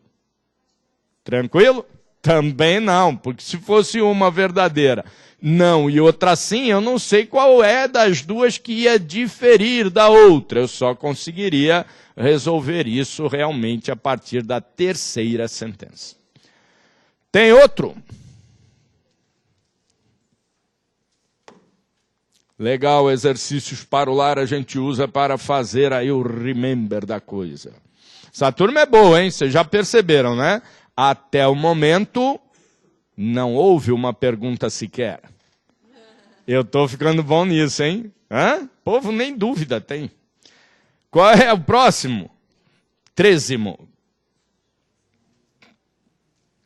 Tranquilo? Também não, porque se fosse uma verdadeira não e outra sim, eu não sei qual é das duas que ia diferir da outra. Eu só conseguiria resolver isso realmente a partir da terceira sentença. Tem outro? Legal, exercícios para o lar a gente usa para fazer aí o remember da coisa. Essa turma é boa, hein? Vocês já perceberam, né? Até o momento, não houve uma pergunta sequer. Eu estou ficando bom nisso, hein? Hã? O povo nem dúvida tem. Qual é o próximo? 13º.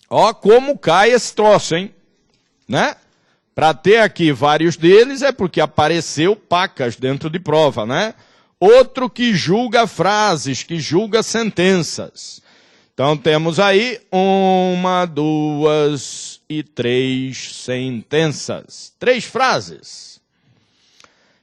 Ó como cai esse troço, hein? Né? Para ter aqui vários deles é porque apareceu pacas dentro de prova, né? Outro que julga frases, que julga sentenças. Então temos aí 1, 2 e 3 sentenças. 3 frases.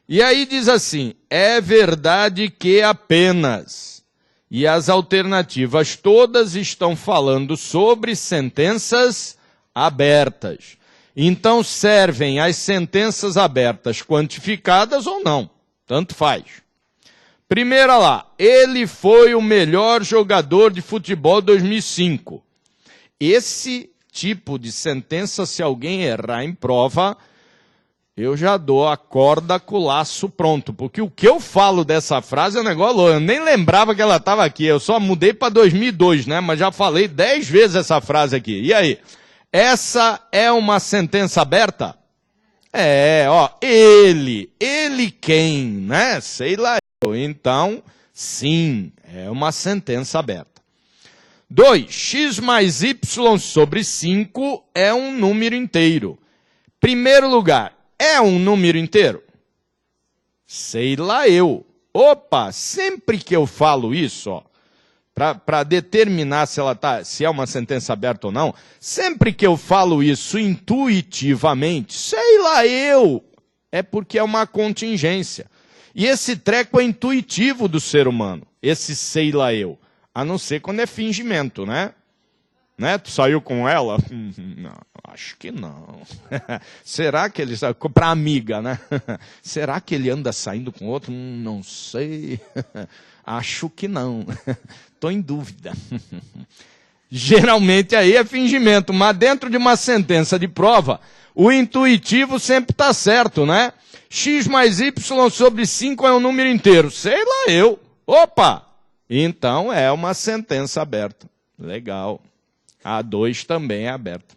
E aí diz assim, é verdade que apenas... E as alternativas todas estão falando sobre sentenças abertas. Então servem as sentenças abertas quantificadas ou não. Tanto faz. Primeira lá, ele foi o melhor jogador de futebol 2005. Esse tipo de sentença, se alguém errar em prova, eu já dou a corda com o laço pronto. Porque o que eu falo dessa frase é um negócio louco. Eu nem lembrava que ela estava aqui. Eu só mudei para 2002, né? Mas já falei 10 vezes essa frase aqui. E aí? Essa é uma sentença aberta? Ele quem, né? Sei lá eu. Então, sim, é uma sentença aberta. 2. X mais Y sobre 5 é um número inteiro. Primeiro lugar, é um número inteiro? Sei lá eu. Opa, sempre que eu falo isso, ó, para determinar se é uma sentença aberta ou não, sempre que eu falo isso intuitivamente, sei lá eu, é porque é uma contingência. E esse treco é intuitivo do ser humano, esse sei lá eu, a não ser quando é fingimento, né? Tu saiu com ela? Não, acho que não. Será que ele... Para amiga, né? Será que ele anda saindo com outro? Não sei. Acho que não. Estou em dúvida. Geralmente aí é fingimento, mas dentro de uma sentença de prova, o intuitivo sempre está certo, né? X mais Y sobre 5 é um número inteiro. Sei lá eu. Opa! Então é uma sentença aberta. Legal. A 2 também é aberta.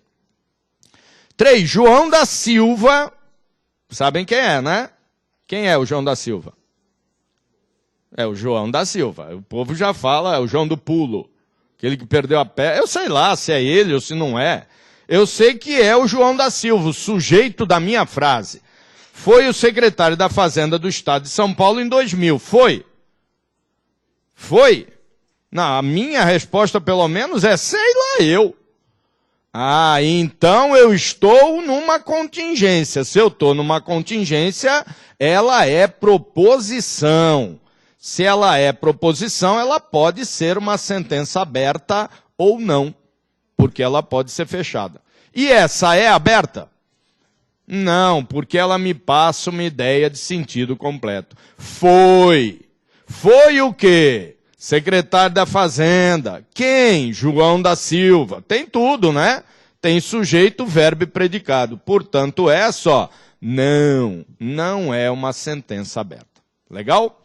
3. João da Silva. Sabem quem é, né? Quem é o João da Silva? É o João da Silva. O povo já fala, é o João do Pulo. Aquele que perdeu a pé. Eu sei lá se é ele ou se não é. Eu sei que é o João da Silva, o sujeito da minha frase. Foi o secretário da Fazenda do Estado de São Paulo em 2000. Foi? Foi? Não, a minha resposta, pelo menos, é sei lá eu. Então eu estou numa contingência. Se eu estou numa contingência, ela é proposição. Se ela é proposição, ela pode ser uma sentença aberta ou não, porque ela pode ser fechada. E essa é aberta? Não, porque ela me passa uma ideia de sentido completo. Foi. Foi o quê? Secretário da Fazenda. Quem? João da Silva. Tem tudo, né? Tem sujeito, verbo e predicado. Portanto, é só. Não é uma sentença aberta. Legal?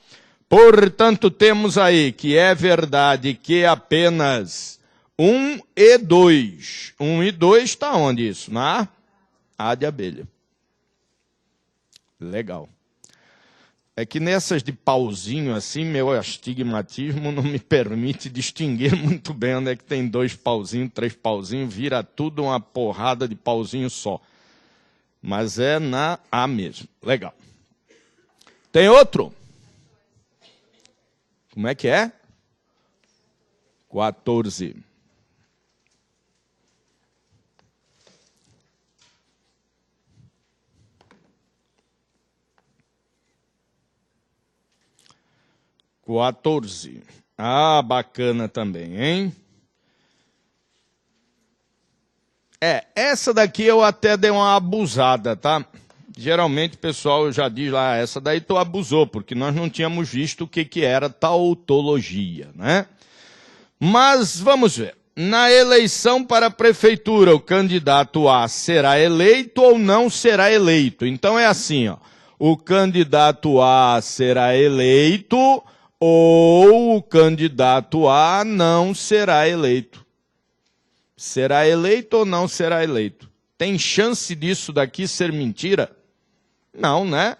Portanto, temos aí que é verdade que apenas 1 e 2. 1 e 2 está onde isso? Na A de abelha. Legal. É que nessas de pauzinho assim, meu astigmatismo não me permite distinguir muito bem onde é que tem 2 pauzinhos, 3 pauzinhos, vira tudo uma porrada de pauzinho só. Mas é na A mesmo. Legal. Tem outro? Como é que é? 14. Bacana também, hein? Essa daqui eu até dei uma abusada, tá? Geralmente o pessoal já diz lá, essa daí tu abusou, porque nós não tínhamos visto o que era tautologia, né? Mas vamos ver. Na eleição para a prefeitura, o candidato A será eleito ou não será eleito? Então é assim, ó. O candidato A será eleito ou o candidato A não será eleito. Será eleito ou não será eleito? Tem chance disso daqui ser mentira? Não, né?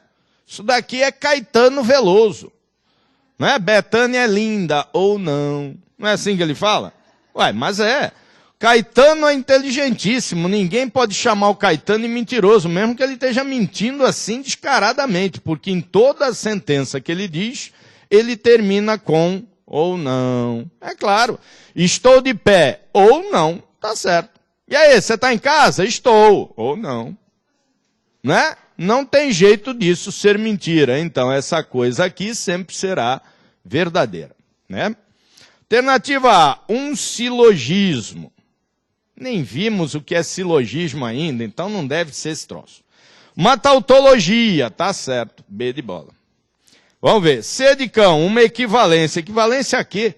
Isso daqui é Caetano Veloso. Não é? Bethânia é linda ou não. Não é assim que ele fala? Ué, mas é. Caetano é inteligentíssimo. Ninguém pode chamar o Caetano de mentiroso, mesmo que ele esteja mentindo assim descaradamente, porque em toda a sentença que ele diz, ele termina com ou não. É claro. Estou de pé ou não. Tá certo. E aí, você está em casa? Estou. Ou não. Né? Não tem jeito disso ser mentira. Então, essa coisa aqui sempre será verdadeira. Né? Alternativa A, um silogismo. Nem vimos o que é silogismo ainda, então não deve ser esse troço. Uma tautologia, tá certo. B de bola. Vamos ver. C de cão, uma equivalência. Equivalência a quê?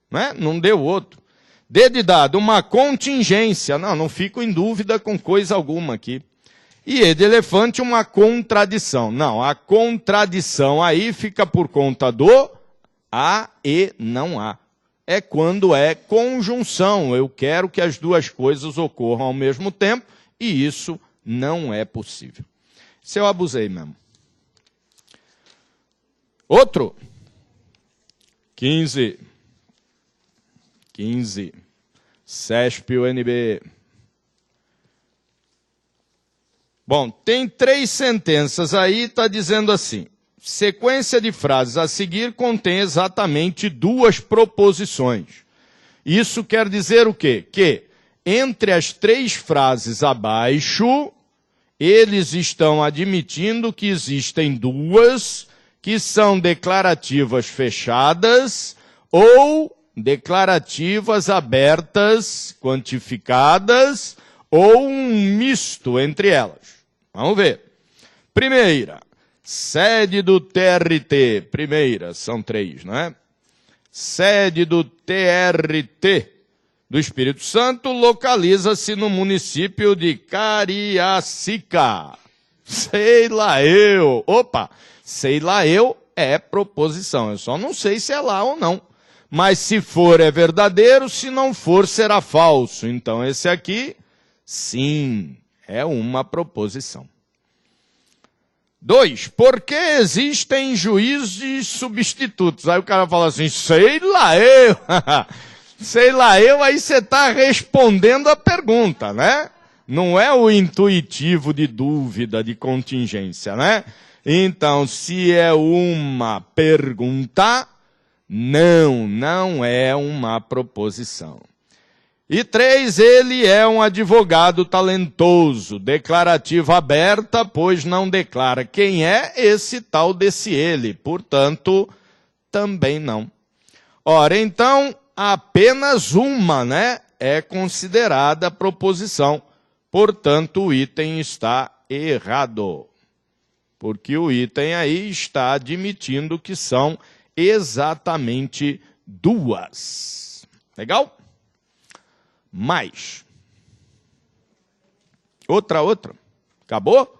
Né? Não deu outro. D de dado, uma contingência. Não fico em dúvida com coisa alguma aqui. E E de elefante, uma contradição. Não, a contradição aí fica por conta do há e não há. É quando é conjunção. Eu quero que as duas coisas ocorram ao mesmo tempo e isso não é possível. Se eu abusei mesmo. Outro. 15. CESP UNB. Bom, tem 3 sentenças aí, está dizendo assim. Sequência de frases a seguir contém exatamente 2 proposições. Isso quer dizer o quê? Que entre as 3 frases abaixo, eles estão admitindo que existem 2 que são declarativas fechadas ou declarativas abertas, quantificadas, ou um misto entre elas. Vamos ver. Primeira, sede do TRT. Primeira, são 3, não é? Sede do TRT do Espírito Santo localiza-se no município de Cariacica. Sei lá eu. Opa, sei lá eu é proposição. Eu só não sei se é lá ou não. Mas se for é verdadeiro, se não for será falso. Então esse aqui, sim, é uma proposição. 2, por que existem juízes substitutos? Aí o cara fala assim, sei lá eu. Sei lá eu, aí você está respondendo a pergunta, né? Não é o intuitivo de dúvida, de contingência, né? Então, se é uma pergunta, não é uma proposição. E 3, ele é um advogado talentoso, declarativa aberta, pois não declara quem é esse tal desse ele. Portanto, também não. Ora, então, apenas uma, né, é considerada proposição. Portanto, o item está errado. Porque o item aí está admitindo que são exatamente 2. Legal? Mais. Outra. Acabou?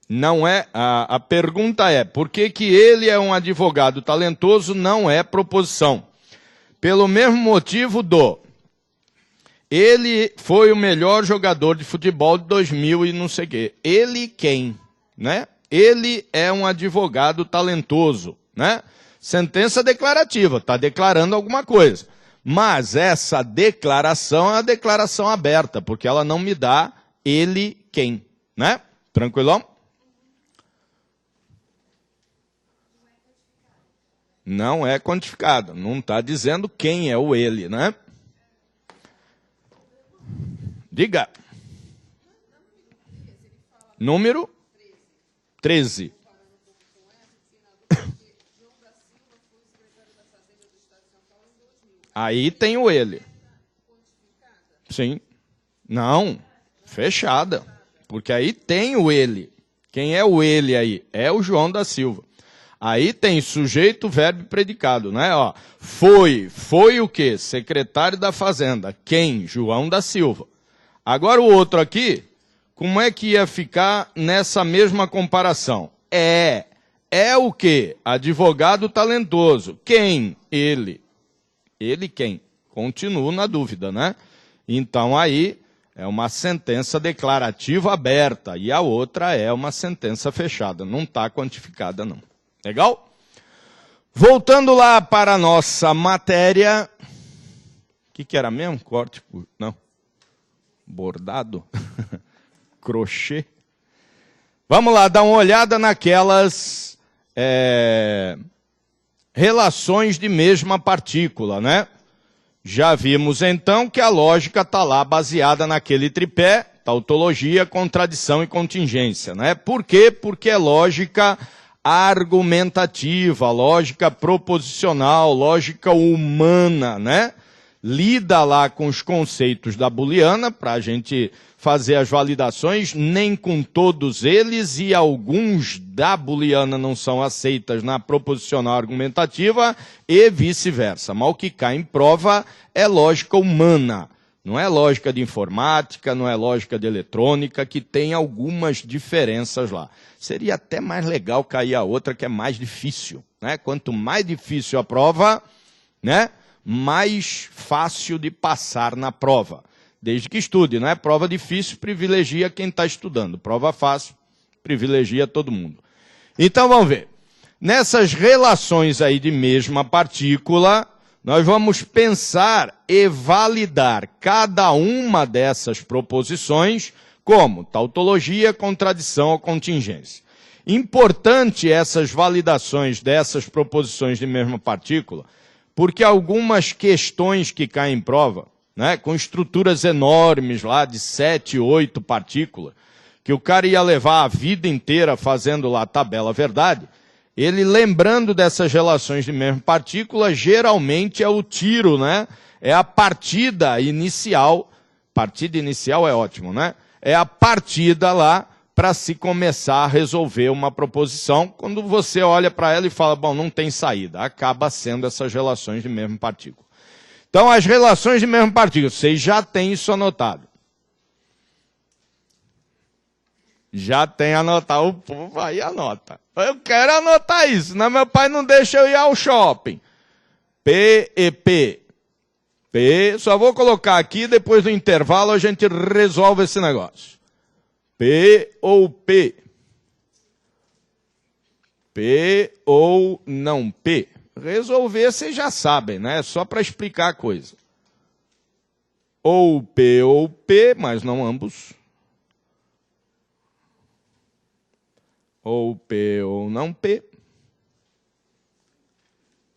Não é, a pergunta é, por que ele é um advogado talentoso? Não é proposição. Pelo mesmo motivo ele foi o melhor jogador de futebol de 2000 e não sei o quê. Ele quem? Né? Ele é um advogado talentoso, né? Sentença declarativa, está declarando alguma coisa. Mas essa declaração é uma declaração aberta, porque ela não me dá ele quem, né? Tranquilão? Não é quantificado, não está dizendo quem é o ele, né? Diga. Número 13. Aí tem o ele. Sim. Não, fechada. Porque aí tem o ele. Quem é o ele aí? É o João da Silva. Aí tem sujeito, verbo e predicado, né? Ó, foi o quê? Secretário da Fazenda. Quem? João da Silva. Agora o outro aqui, como é que ia ficar nessa mesma comparação? É o quê? Advogado talentoso. Quem? Ele. Ele quem? Continuo na dúvida, né? Então aí é uma sentença declarativa aberta e a outra é uma sentença fechada. Não está quantificada, não. Legal? Voltando lá para a nossa matéria. O que era mesmo? Corte? Não. Bordado? Crochê? Vamos lá, dar uma olhada naquelas relações de mesma partícula, né? Já vimos então que a lógica está lá baseada naquele tripé, tautologia, contradição e contingência, né? Por quê? Porque é lógica argumentativa, lógica proposicional, lógica humana, né? Lida lá com os conceitos da booleana, para a gente fazer as validações, nem com todos eles, e alguns da booleana não são aceitas na proposicional argumentativa, e vice-versa. Mas o que cai em prova é lógica humana, não é lógica de informática, não é lógica de eletrônica, que tem algumas diferenças lá. Seria até mais legal cair a outra, que é mais difícil, né? Quanto mais difícil a prova, né, mais fácil de passar na prova. Desde que estude, né? Prova difícil privilegia quem está estudando. Prova fácil privilegia todo mundo. Então vamos ver. Nessas relações aí de mesma partícula, nós vamos pensar e validar cada uma dessas proposições como tautologia, contradição ou contingência. Importante essas validações dessas proposições de mesma partícula, porque algumas questões que caem em prova, né, com estruturas enormes lá de 7, 8 partículas, que o cara ia levar a vida inteira fazendo lá a tabela verdade, ele lembrando dessas relações de mesma partícula, geralmente é o tiro, né? É a partida inicial é ótimo, né? É a partida lá para se começar a resolver uma proposição, quando você olha para ela e fala, bom, não tem saída, acaba sendo essas relações de mesma partícula. Então, as relações de mesma partícula, vocês já têm isso anotado. Já tem anotado, o povo aí anota. Eu quero anotar isso, senão meu pai não deixa eu ir ao shopping. P e P. P, só vou colocar aqui, depois do intervalo a gente resolve esse negócio. P ou P? P ou não P? Resolver vocês já sabem, né? É só para explicar a coisa. Ou P, mas não ambos. Ou P ou não P.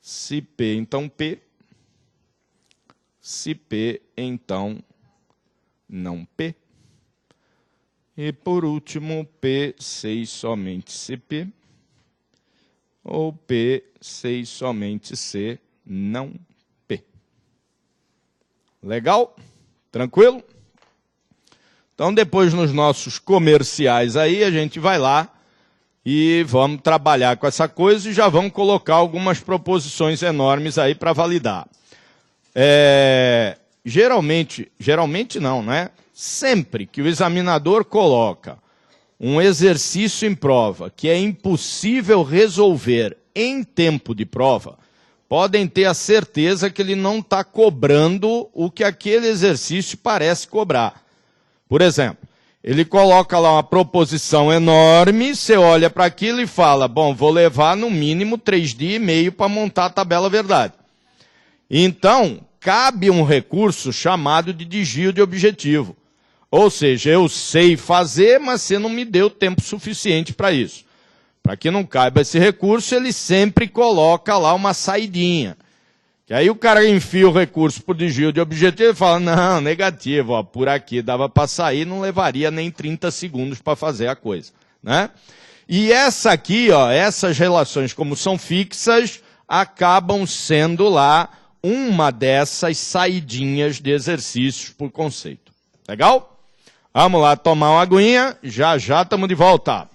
Se P, então P. Se P, então não P. E por último, P, 6 somente se P. Ou P, 6 somente C, não P. Legal? Tranquilo? Então, depois nos nossos comerciais aí, a gente vai lá e vamos trabalhar com essa coisa e já vamos colocar algumas proposições enormes aí para validar. Geralmente não, né? Sempre que o examinador coloca um exercício em prova que é impossível resolver em tempo de prova, podem ter a certeza que ele não está cobrando o que aquele exercício parece cobrar. Por exemplo, ele coloca lá uma proposição enorme, você olha para aquilo e fala, bom, vou levar no mínimo 3 dias e meio para montar a tabela verdade. Então, cabe um recurso chamado de desvio de objetivo. Ou seja, eu sei fazer, mas você não me deu tempo suficiente para isso. Para que não caiba esse recurso, ele sempre coloca lá uma saidinha. Que aí o cara enfia o recurso por desvio de objetivo e fala, não, negativo, ó, por aqui dava para sair, não levaria nem 30 segundos para fazer a coisa, né? E essa aqui, ó, essas relações, como são fixas, acabam sendo lá uma dessas saidinhas de exercícios por conceito. Legal? Vamos lá tomar uma aguinha, já já estamos de volta.